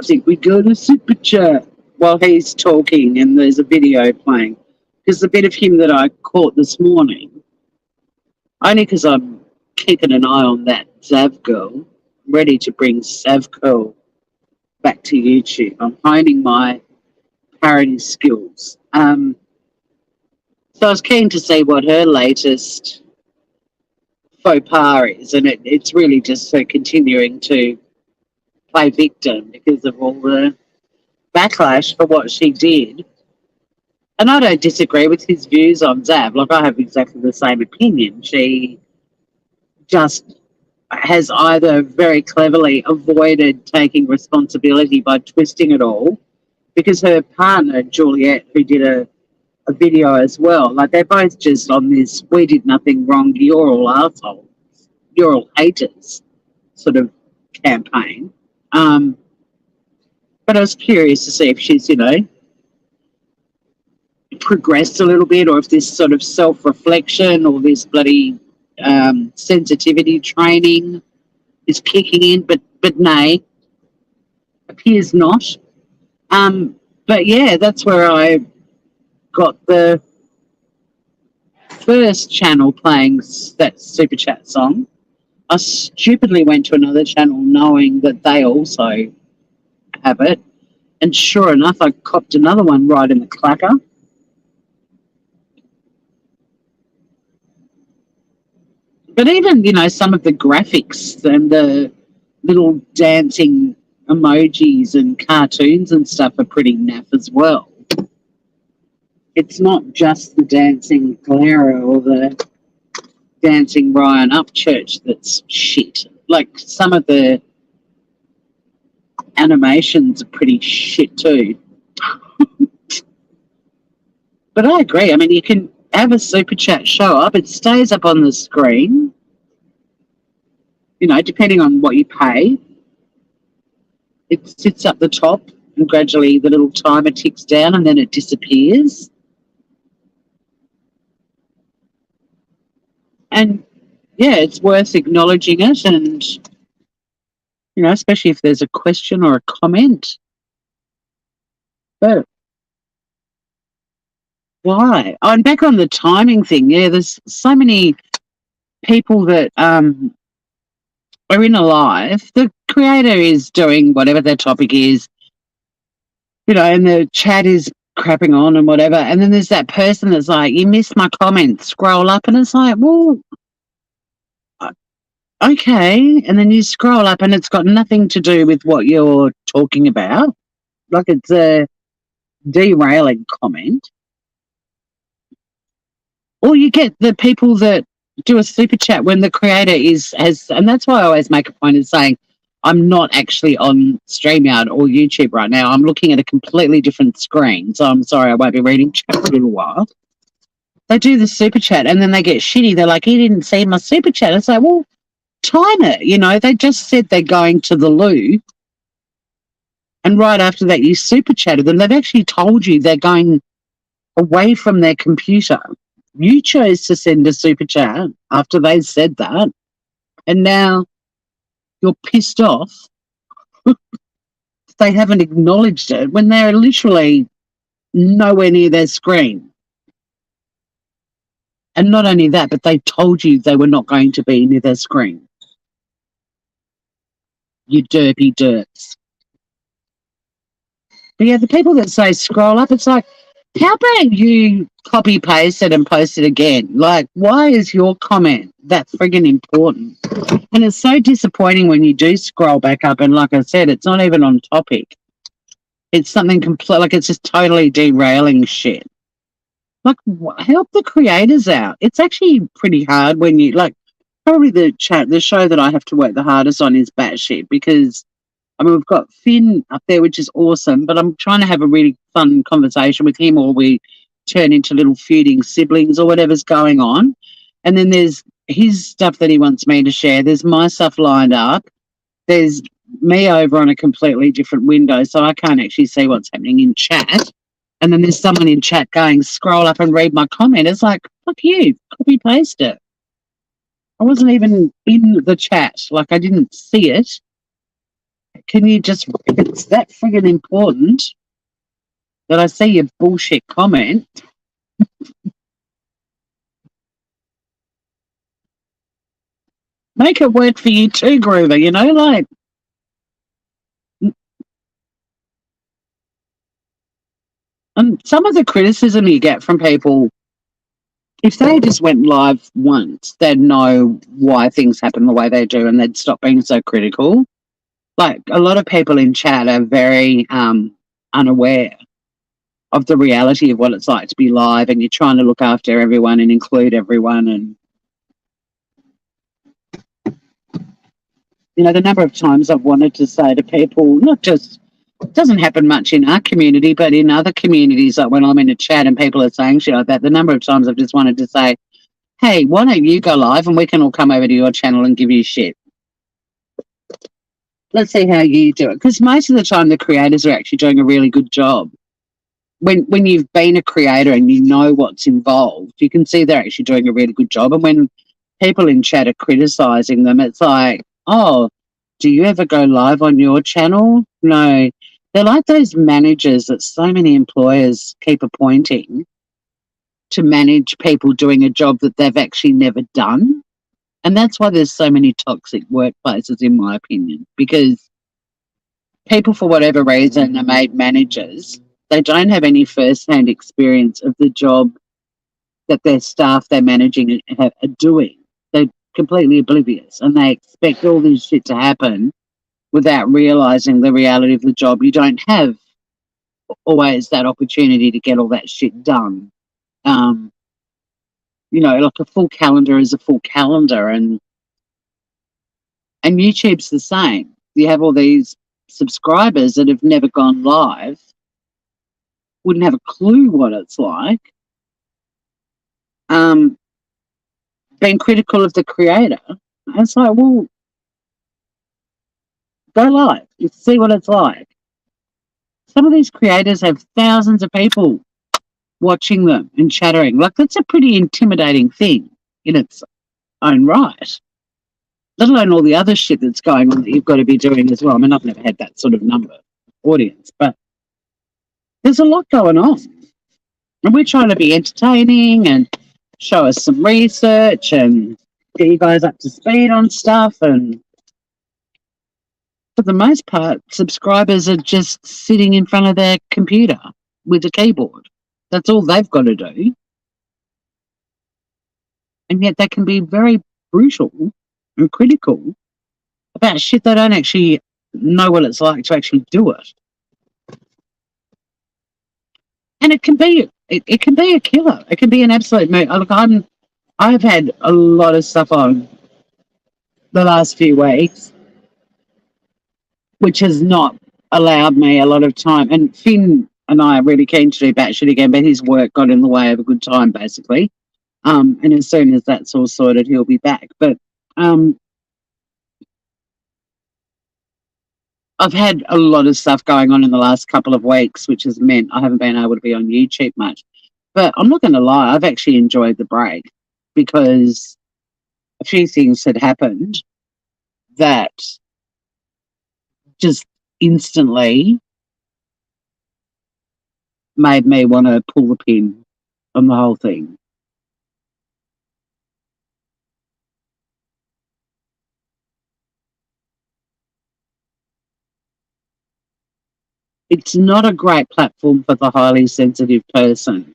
think we go to Super Chat while he's talking and there's a video playing. Because the bit of him that I caught this morning, only because I'm keeping an eye on that Zav girl, ready to bring Zav girl back to YouTube. I'm honing my parody skills. So I was keen to see what her latest faux pas is, and it's really just her continuing to play victim because of all the backlash for what she did. And I don't disagree with his views on Zav. Like, I have exactly the same opinion. She just has either very cleverly avoided taking responsibility by twisting it all, because her partner, Juliet, who did a video as well, like, they're both just on this, we did nothing wrong, you're all assholes, you're all haters sort of campaign. But I was curious to see if she's, progressed a little bit, or if this sort of self-reflection or this bloody sensitivity training is kicking in, but nay, appears not. But yeah, that's where I got the first channel playing that Super Chat song. I stupidly went to another channel knowing that they also have it, and sure enough, I copped another one right in the clacker. But even, some of the graphics and the little dancing emojis and cartoons and stuff are pretty naff as well. It's not just the dancing Clara or the dancing Ryan Upchurch that's shit. Like, some of the animations are pretty shit too. But I agree. I mean, you can have a Super Chat show up. It stays up on the screen, depending on what you pay. It sits up the top and gradually the little timer ticks down and then it disappears. And yeah, it's worth acknowledging it, and especially if there's a question or a comment. But why? I'm back on the timing thing. Yeah, there's so many people that are in a live. The creator is doing whatever their topic is, and the chat is crapping on and whatever. And then there's that person that's like, you missed my comment, scroll up. And it's like, well, okay. And then you scroll up and it's got nothing to do with what you're talking about. Like, it's a derailing comment. Or you get the people that do a super chat when the creator has, and that's why I always make a point of saying I'm not actually on StreamYard or YouTube right now. I'm looking at a completely different screen. So I'm sorry, I won't be reading chat for a little while. They do the super chat and then they get shitty. They're like, you didn't see my super chat. It's like, well, time it. They just said they're going to the loo. And right after that, you super chatted them. They've actually told you they're going away from their computer. You chose to send a super chat after they said that, and now you're pissed off. They haven't acknowledged it when they're literally nowhere near their screen. And not only that, but they told you they were not going to be near their screen. You derpy dirts. But yeah, the people that say scroll up, it's like, how about you copy paste it and post it again? Like, why is your comment that friggin' important? And it's so disappointing when you do scroll back up and, like I said, it's not even on topic. It's something complete, like, it's just totally derailing shit. Like, help the creators out. It's actually pretty hard when you, like, probably the show that I have to work the hardest on is Batshit, because we've got Finn up there, which is awesome, but I'm trying to have a really fun conversation with him, or we turn into little feuding siblings or whatever's going on. And then there's his stuff that he wants me to share. There's my stuff lined up. There's me over on a completely different window, so I can't actually see what's happening in chat. And then there's someone in chat going, scroll up and read my comment. It's like, fuck you, copy paste it. I wasn't even in the chat. Like, I didn't see it. can you just, if it's that friggin' important that I see your bullshit comment, make it work for you too, Groover, you know, like, and some of the criticism you get from people, if they just went live once, they'd know why things happen the way they do and they'd stop being so critical. Like, a lot of people in chat are very unaware of the reality of what it's like to be live, and you're trying to look after everyone and include everyone. And, you know, the number of times I've wanted to say to people, not just, it doesn't happen much in our community, but in other communities, like when I'm in a chat and people are saying shit like that, the number of times I've just wanted to say, hey, why don't you go live and we can all come over to your channel and give you shit. Let's see how you do it. Because most of the time the creators are actually doing a really good job. When you've been a creator and you know what's involved, you can see they're actually doing a really good job. And when people in chat are criticising them, it's like, oh, do you ever go live on your channel? No. They're like those managers that so many employers keep appointing to manage people doing a job that they've actually never done. And that's why there's so many toxic workplaces, in my opinion, because people, for whatever reason, are made managers. They don't have any first-hand experience of the job that their staff they're managing are doing. They're completely oblivious, and they expect all this shit to happen without realising the reality of the job. You don't have always that opportunity to get all that shit done. You know, like a full calendar is a full calendar, and YouTube's the same. You have all these subscribers that have never gone live, wouldn't have a clue what it's like, being critical of the creator. And it's like, well, go live, you see what it's like. Some of these creators have thousands of people watching them and chattering. Like, that's a pretty intimidating thing in its own right, let alone all the other shit that's going on that you've got to be doing as well. I mean, I've never had that sort of number audience, but there's a lot going on. And we're trying to be entertaining and show us some research and get you guys up to speed on stuff. And for the most part, subscribers are just sitting in front of their computer with a keyboard. That's all they've got to do. And yet they can be very brutal and critical about shit they don't actually know what it's like to actually do it. And it can be a killer. It can be an absolute mood. Look, I've had a lot of stuff on the last few weeks, which has not allowed me a lot of time. And Finn and I are really keen to do batshit again, but his work got in the way of a good time, basically. And as soon as that's all sorted, he'll be back. But I've had a lot of stuff going on in the last couple of weeks, which has meant I haven't been able to be on YouTube much. But I'm not going to lie, I've actually enjoyed the break because a few things had happened that just instantly made me want to pull the pin on the whole thing. It's not a great platform for the highly sensitive person.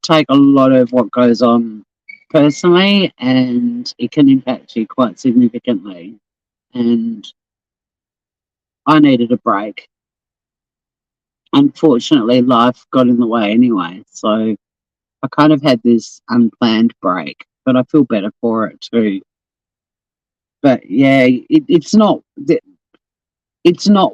Take a lot of what goes on personally and it can impact you quite significantly. And I needed a break. Unfortunately, life got in the way anyway. So I kind of had this unplanned break, but I feel better for it too. But yeah, it's not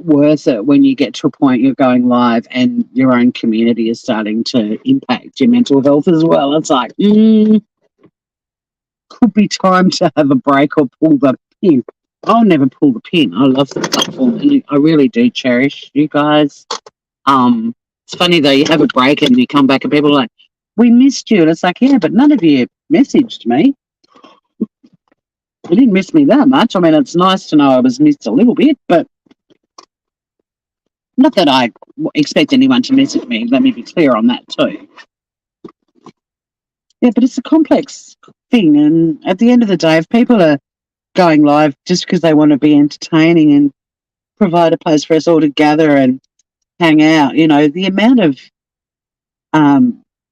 worth it when you get to a point you're going live and your own community is starting to impact your mental health as well. It's like, could be time to have a break or pull the pin. I'll never pull the pin. I love the platform and I really do cherish you guys. It's funny though, you have a break and you come back and people are like, we missed you. And it's like, yeah, but none of you messaged me. He didn't miss me that much. I mean, it's nice to know I was missed a little bit, but not that I expect anyone to message me. Let me be clear on that too. Yeah, but it's a complex thing. And at the end of the day, if people are going live just because they want to be entertaining and provide a place for us all to gather and hang out, you know, the amount of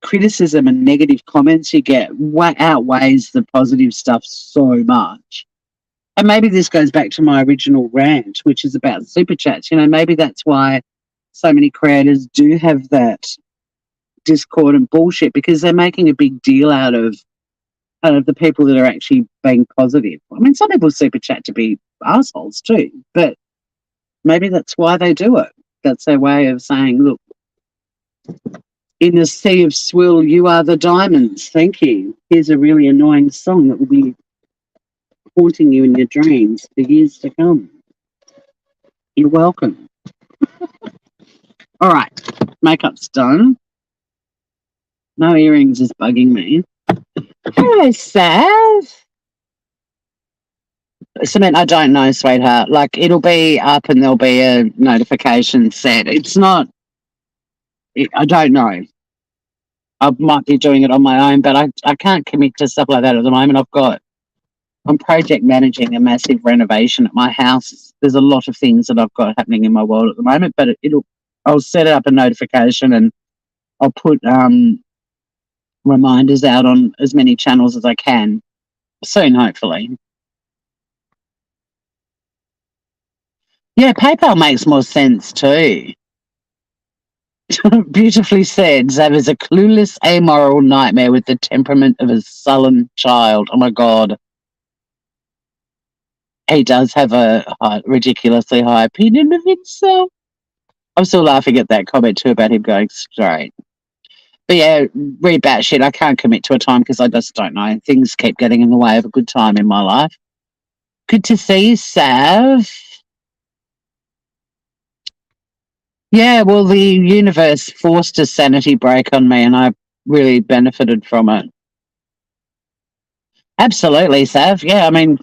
criticism and negative comments you get outweighs the positive stuff so much. And maybe this goes back to my original rant, which is about super chats. You know, maybe that's why so many creators do have that discord and bullshit, because they're making a big deal out of the people that are actually being positive. I mean, some people super chat to be assholes too, but maybe that's why they do it. That's their way of saying, look, in the sea of swill, you are the diamonds. Thank you. Here's a really annoying song that will be haunting you in your dreams for years to come. You're welcome. All right, makeup's done. No earrings is bugging me. Hello, Sav. Cement, I don't know, sweetheart. Like, it'll be up and there'll be a notification set. It's not, I don't know. I might be doing it on my own, but I can't commit to stuff like that at the moment. I'm project managing a massive renovation at my house. There's a lot of things that I've got happening in my world at the moment, but I'll set up a notification and I'll put reminders out on as many channels as I can soon, hopefully. Yeah, PayPal makes more sense too. Beautifully said. Zav is a clueless, amoral nightmare with the temperament of a sullen child. Oh my God. He does have a ridiculously high opinion of himself. I'm still laughing at that comment too about him going straight. But yeah, read batshit. I can't commit to a time because I just don't know. Things keep getting in the way of a good time in my life. Good to see you, Sav. Yeah, well, the universe forced a sanity break on me and I really benefited from it. Absolutely, Sav. Yeah, I mean,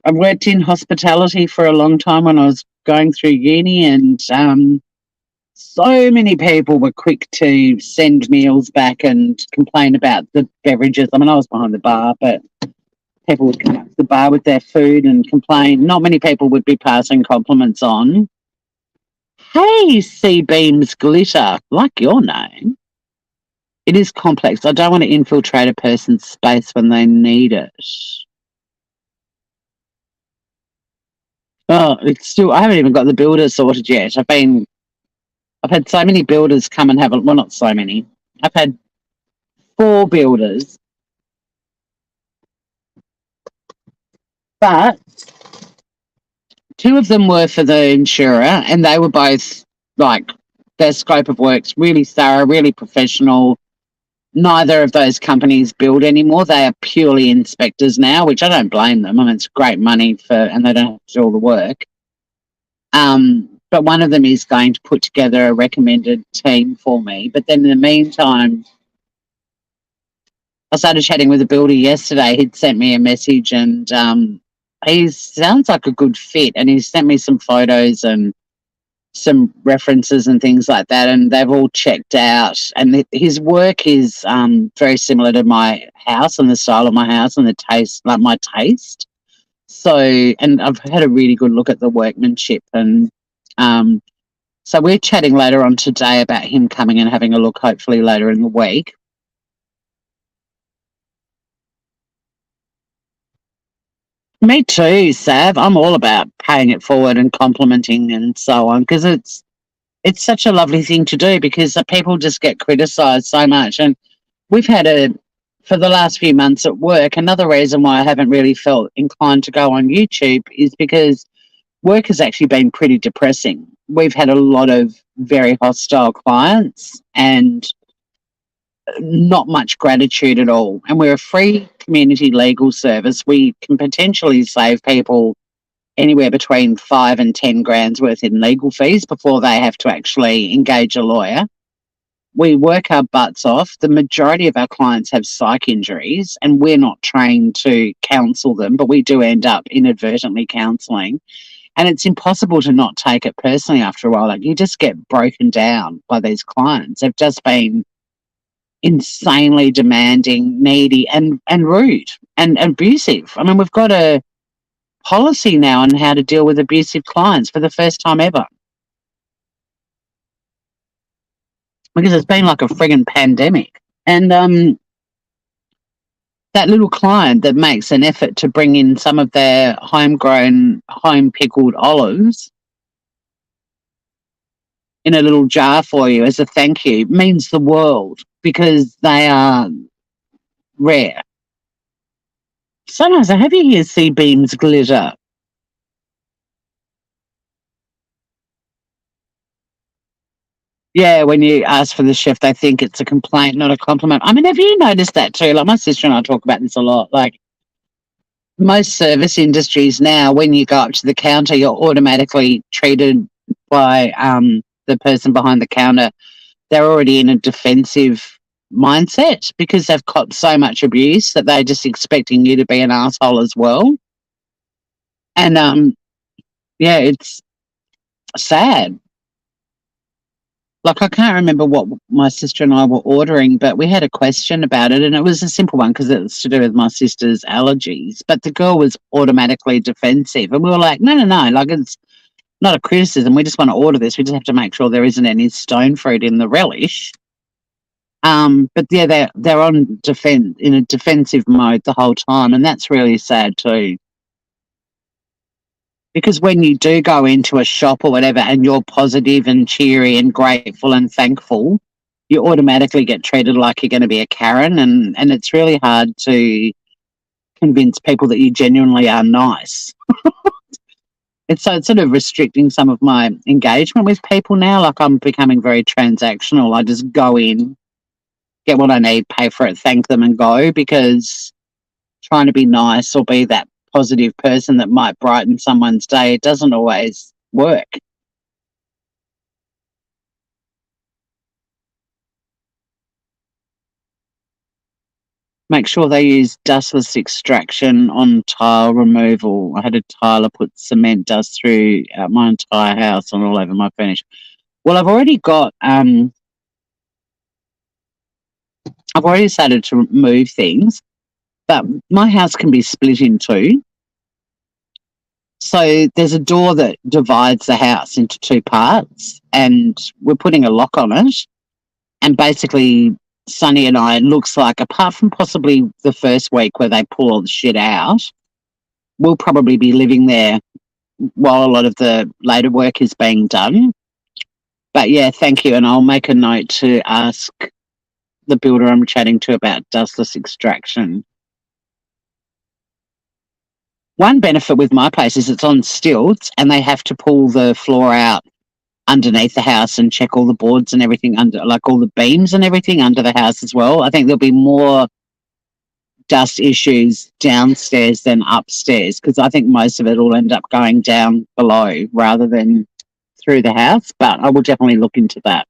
I worked in hospitality for a long time when I was going through uni, and so many people were quick to send meals back and complain about the beverages. I mean, I was behind the bar, but people would come up to the bar with their food and complain. Not many people would be passing compliments on. Hey, Sea Beams Glitter, like your name. It is complex. I don't want to infiltrate a person's space when they need it. Oh, it's still, I haven't even got the builder sorted yet. I've had so many builders come and have a, well, not so many. I've had 4 builders, but 2 of them were for the insurer, and they were both like, their scope of work's really thorough, really professional. Neither of those companies build anymore. They are purely inspectors now, which I don't blame them. I mean, it's great money and they don't have to do all the work. But one of them is going to put together a recommended team for me. But then in the meantime, I started chatting with a builder yesterday. He'd sent me a message and he sounds like a good fit. And he sent me some photos and some references and things like that. And they've all checked out. And his work is very similar to my house and the style of my house and the taste, like my taste. So, and I've had a really good look at the workmanship, and so we're chatting later on today about him coming and having a look, hopefully later in the week. Me too, Sav. I'm all about paying it forward and complimenting and so on, because it's such a lovely thing to do, because people just get criticised so much. And we've had for the last few months at work, another reason why I haven't really felt inclined to go on YouTube is because work has actually been pretty depressing. We've had a lot of very hostile clients and not much gratitude at all. And we're a free community legal service. We can potentially save people anywhere between 5 and 10 grand's worth in legal fees before they have to actually engage a lawyer. we work our butts off. The majority of our clients have psych injuries, and we're not trained to counsel them, but we do end up inadvertently counseling. And it's impossible to not take it personally after a while. Like, you just get broken down by these clients. They've just been insanely demanding, needy, and rude and abusive. I mean, we've got a policy now on how to deal with abusive clients for the first time ever. Because it's been like a friggin' pandemic. And that little client that makes an effort to bring in some of their homegrown, home-pickled olives in a little jar for you as a thank you means the world, because they are rare. Sometimes I have you here see beams glitter. Yeah, when you ask for the chef, they think it's a complaint, not a compliment. I mean, have you noticed that too? Like, my sister and I talk about this a lot. Like, most service industries now, when you go up to the counter, you're automatically treated by the person behind the counter. They're already in a defensive mindset because they've copped so much abuse that they're just expecting you to be an asshole as well. And yeah, it's sad. Like, I can't remember what my sister and I were ordering, but we had a question about it, and it was a simple one because it was to do with my sister's allergies. But the girl was automatically defensive, and we were like, no, like, it's not a criticism. We just want to order this. We just have to make sure there isn't any stone fruit in the relish. But yeah, they're on in a defensive mode the whole time, and that's really sad too. Because when you do go into a shop or whatever and you're positive and cheery and grateful and thankful, you automatically get treated like you're going to be a Karen, and it's really hard to convince people that you genuinely are nice. It's sort of restricting some of my engagement with people now. Like, I'm becoming very transactional. I just go in, get what I need, pay for it, thank them and go, because trying to be nice or be that positive person that might brighten someone's day, it doesn't always work. Make sure they use dustless extraction on tile removal. I had a tiler put cement dust through my entire house and all over my furniture. Well, I've already started to move things, but my house can be split in two. So there's a door that divides the house into two parts, and we're putting a lock on it. And basically, Sonny and I, it looks like, apart from possibly the first week where they pull all the shit out, we'll probably be living there while a lot of the later work is being done. But yeah, thank you. And I'll make a note to ask the builder I'm chatting to about dustless extraction. One benefit with my place is it's on stilts, and they have to pull the floor out underneath the house and check all the boards and everything under, like all the beams and everything under the house as well. I think there'll be more dust issues downstairs than upstairs, because I think most of it will end up going down below rather than through the house. But I will definitely look into that.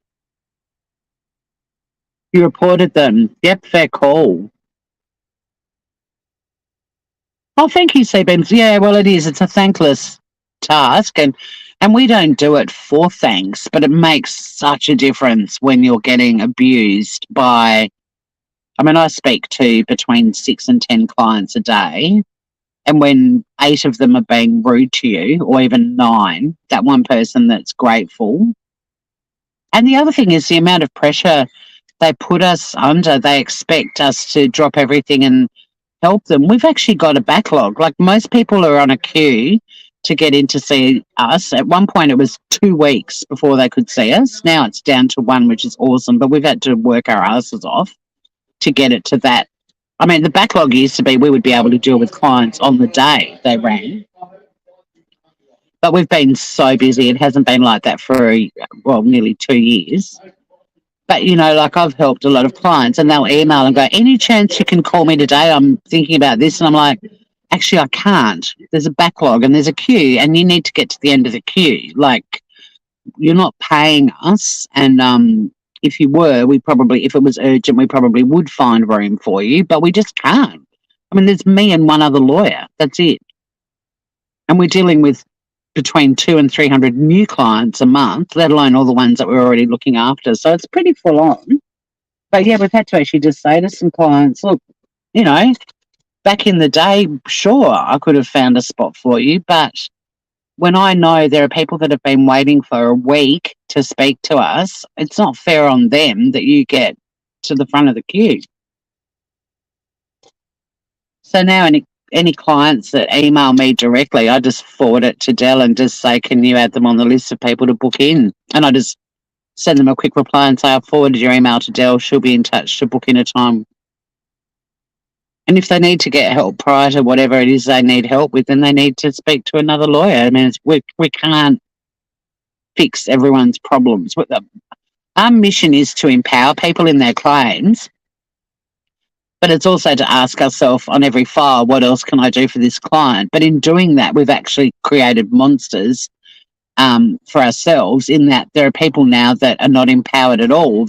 You reported them. Yep, fair call. Oh, thank you, Seabeams. Yeah, well, it is. It's a thankless task, and we don't do it for thanks, but it makes such a difference when you're getting abused by, I mean, I speak to between 6 and 10 clients a day, and when 8 of them are being rude to you, or even 9, that one person that's grateful. And the other thing is the amount of pressure they put us under. They expect us to drop everything and help them. We've actually got a backlog. Like, most people are on a queue to get in to see us. At one point it was 2 weeks before they could see us. Now it's down to 1, which is awesome, but we've had to work our asses off to get it to that. I mean, the backlog used to be we would be able to deal with clients on the day they rang. But we've been so busy, it hasn't been like that for, nearly 2 years. But, like, I've helped a lot of clients, and they'll email and go, any chance you can call me today? I'm thinking about this. And I'm like, actually, I can't. There's a backlog and there's a queue, and you need to get to the end of the queue. Like, you're not paying us, and if you were, if it was urgent, we probably would find room for you, but we just can't. I mean, there's me and one other lawyer. That's it. And we're dealing with between 200 and 300 new clients a month, let alone all the ones that we're already looking after. So it's pretty full on. But yeah, we've had to actually just say to some clients, look, you know, back in the day, sure, I could have found a spot for you, but when I know there are people that have been waiting for a week to speak to us, it's not fair on them that you get to the front of the queue. So now any clients that email me directly, I just forward it to Dell and just say, can you add them on the list of people to book in? And I just send them a quick reply and say, I've forwarded your email to Dell. She'll be in touch to book in a time. And if they need to get help prior to whatever it is they need help with, then they need to speak to another lawyer. I mean, we can't fix everyone's problems. Our mission is to empower people in their claims, but it's also to ask ourselves on every file, what else can I do for this client? But in doing that, we've actually created monsters for ourselves in that there are people now that are not empowered at all.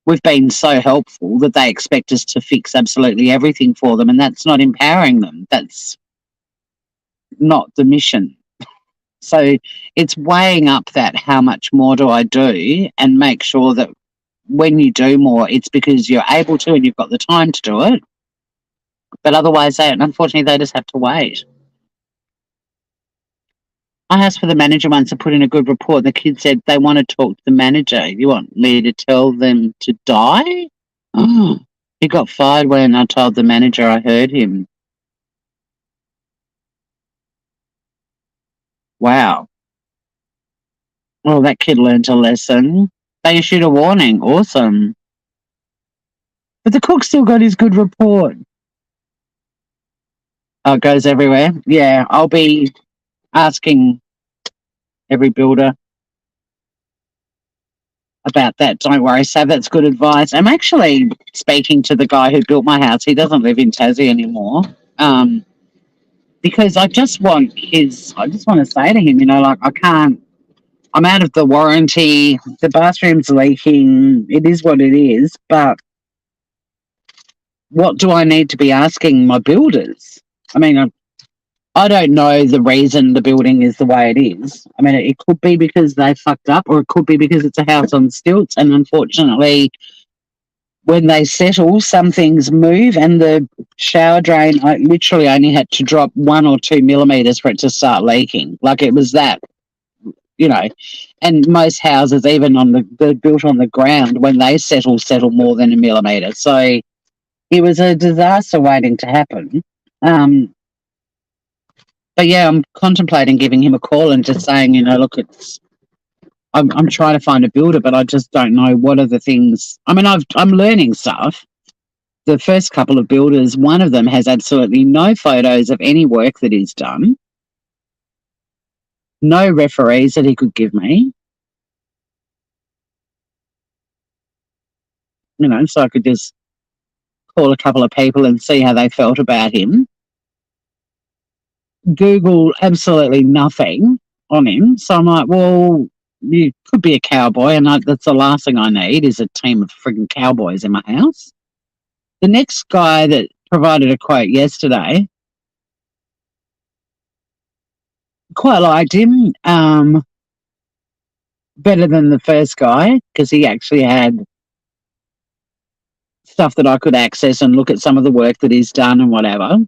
We've been so helpful that they expect us to fix absolutely everything for them, and that's not empowering them. That's not the mission. So it's weighing up that how much more do I do and make sure that when you do more, it's because you're able to and you've got the time to do it. But otherwise, unfortunately, they just have to wait. I asked for the manager once to put in a good report. The kid said they want to talk to the manager. You want me to tell them to die? Oh, he got fired when I told the manager I heard him. Wow. Well, that kid learned a lesson. They issued a warning. Awesome. But the cook still got his good report. Oh, it goes everywhere. Yeah, I'll be asking every builder about that. Don't worry, Sav, that's good advice. I'm actually speaking to the guy who built my house. He doesn't live in Tassie anymore. Because I just want to say to him, like, I'm out of the warranty. The bathroom's leaking. It is what it is. But what do I need to be asking my builders? I mean, I don't know the reason the building is the way it is. I mean, it could be because they fucked up, or it could be because it's a house on stilts. And unfortunately, when they settle, some things move. And the shower drain, I literally only had to drop 1 or 2 millimeters for it to start leaking. Like, it was that, And most houses, even they're built on the ground, when they settle more than a millimeter. So it was a disaster waiting to happen. But yeah, I'm contemplating giving him a call and just saying, look, I'm trying to find a builder, but I just don't know what are the things. I mean, I'm learning stuff. The first couple of builders, one of them has absolutely no photos of any work that he's done, no referees that he could give me. So I could just call a couple of people and see how they felt about him. Google absolutely nothing on him. So I'm like, well, you could be a cowboy, and that's the last thing I need is a team of frigging cowboys in my house. The next guy that provided a quote yesterday, quite liked him, better than the first guy, because he actually had stuff that I could access and look at some of the work that he's done and whatever.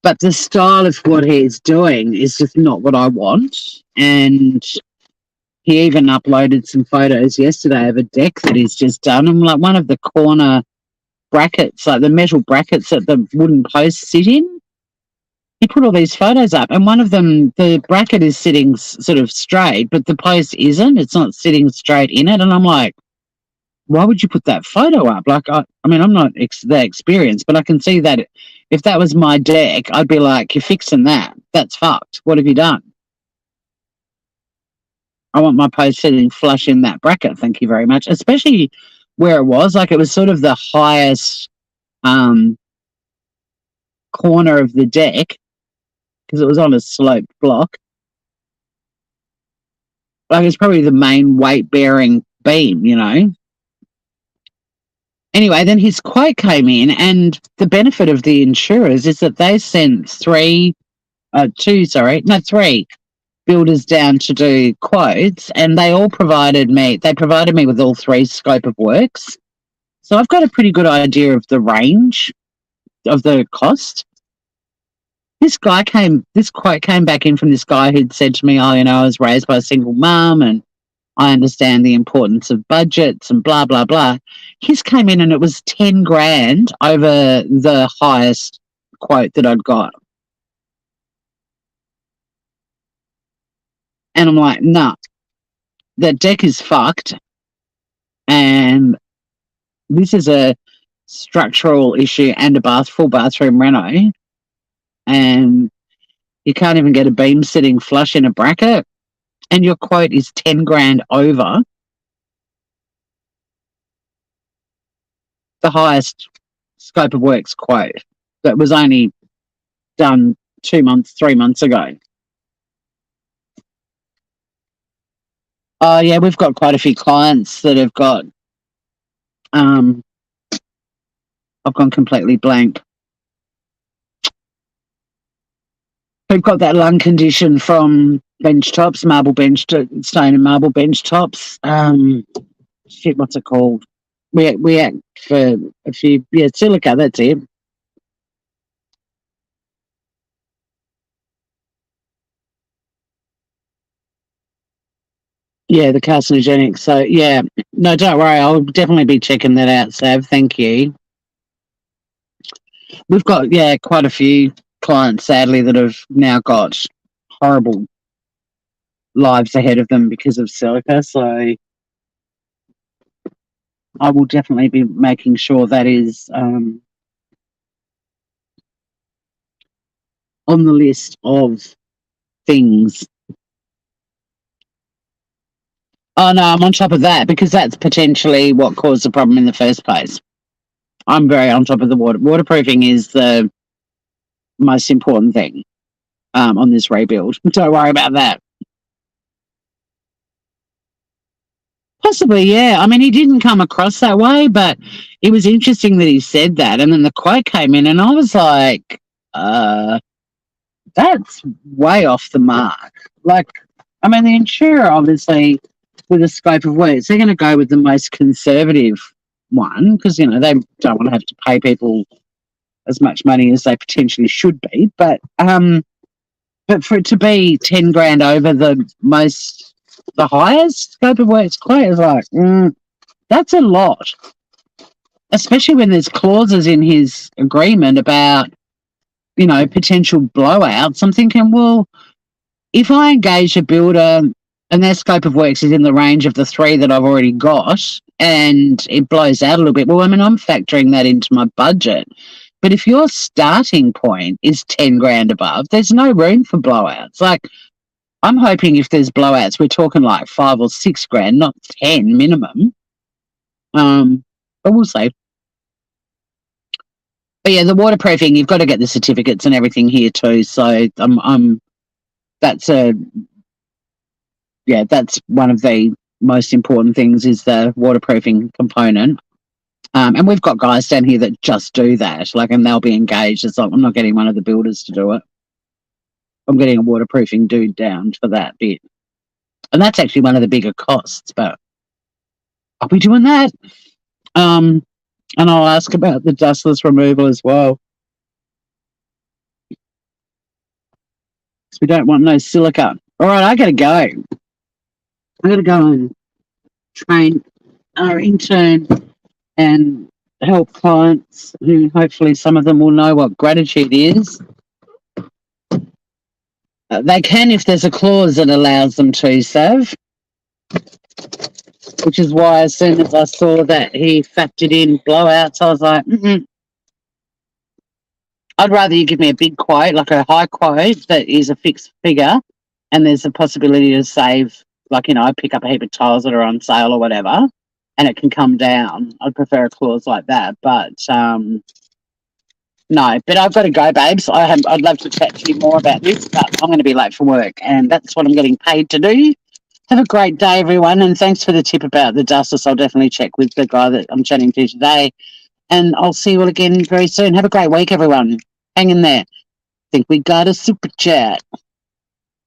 But the style of what he's doing is just not what I want. And he even uploaded some photos yesterday of a deck that he's just done. And like one of the corner brackets, like the metal brackets that the wooden posts sit in, he put all these photos up. And one of them, the bracket is sitting sort of straight, but the post isn't. It's not sitting straight in it. And I'm like, why would you put that photo up? Like, I mean, I'm not that experienced, but I can see that if that was my deck, I'd be like, you're fixing that. That's fucked. What have you done? I want my post sitting flush in that bracket. Thank you very much. Especially where it was, like it was sort of the highest corner of the deck because it was on a sloped block. Like, it's probably the main weight-bearing beam, you know. Anyway, then his quote came in, and the benefit of the insurers is that they sent three builders down to do quotes, and they provided me with all three scope of works. So I've got a pretty good idea of the range of the cost. This quote came back in from this guy who'd said to me, oh, you know, I was raised by a single mum and I understand the importance of budgets and blah, blah, blah. His came in and it was 10 grand over the highest quote that I'd got. And I'm like, nah, the deck is fucked. And this is a structural issue and a full bathroom reno. And you can't even get a beam sitting flush in a bracket. And your quote is 10 grand over the highest scope of works quote that was only done 3 months ago. Oh, yeah, we've got quite a few clients that have got, I've gone completely blank. We've got that lung condition from bench tops, stone and marble bench tops. What's it called? We act for a few, silica, that's it. Yeah, the carcinogenic. So, yeah, no, don't worry. I'll definitely be checking that out, Sav. Thank you. We've got, quite a few clients, sadly, that have now got horrible lives ahead of them because of silica. So I will definitely be making sure that is on the list of things. Oh, no, I'm on top of that because that's potentially what caused the problem in the first place. I'm very on top of the water. Waterproofing is the most important thing on this rebuild. Don't worry about that. Possibly, yeah. I mean, he didn't come across that way, but it was interesting that he said that. And then the quote came in and I was like, that's way off the mark. Like, I mean, the insurer, obviously, with a scope of works, they're going to go with the most conservative one because, you know, they don't want to have to pay people as much money as they potentially should be. But for it to be 10 grand over the highest scope of works quote is like, that's a lot. Especially when there's clauses in his agreement about, you know, potential blowouts. I'm thinking, well, if I engage a builder and their scope of works is in the range of the three that I've already got and it blows out a little bit, well, I mean, I'm factoring that into my budget. But if your starting point is 10 grand above, there's no room for blowouts. Like, I'm hoping if there's blowouts, we're talking like 5 or 6 grand, not 10 minimum. But we'll see. But yeah, the waterproofing, you've got to get the certificates and everything here too. So that's one of the most important things is the waterproofing component. And we've got guys down here that just do that, like, and they'll be engaged. It's like, I'm not getting one of the builders to do it. I'm getting a waterproofing dude down for that bit. And that's actually one of the bigger costs, but I'll be doing that. And I'll ask about the dustless removal as well. Because we don't want no silica. All right, I got to go. I got to go and train our intern and help clients who hopefully some of them will know what gratitude is. They can if there's a clause that allows them to, Sav. Which is why as soon as I saw that he factored in blowouts, I was like, I'd rather you give me a big quote, like a high quote that is a fixed figure, and there's a possibility to save, like, you know, I pick up a heap of tiles that are on sale or whatever, and it can come down. I'd prefer a clause like that, but no. But I've got to go, babes. I'd love to chat to you more about this, but I'm going to be late for work, and that's what I'm getting paid to do. Have a great day, everyone, and thanks for the tip about the dusters. I'll definitely check with the guy that I'm chatting to today, and I'll see you all again very soon. Have a great week, everyone. Hang in there. Think we got a super chat.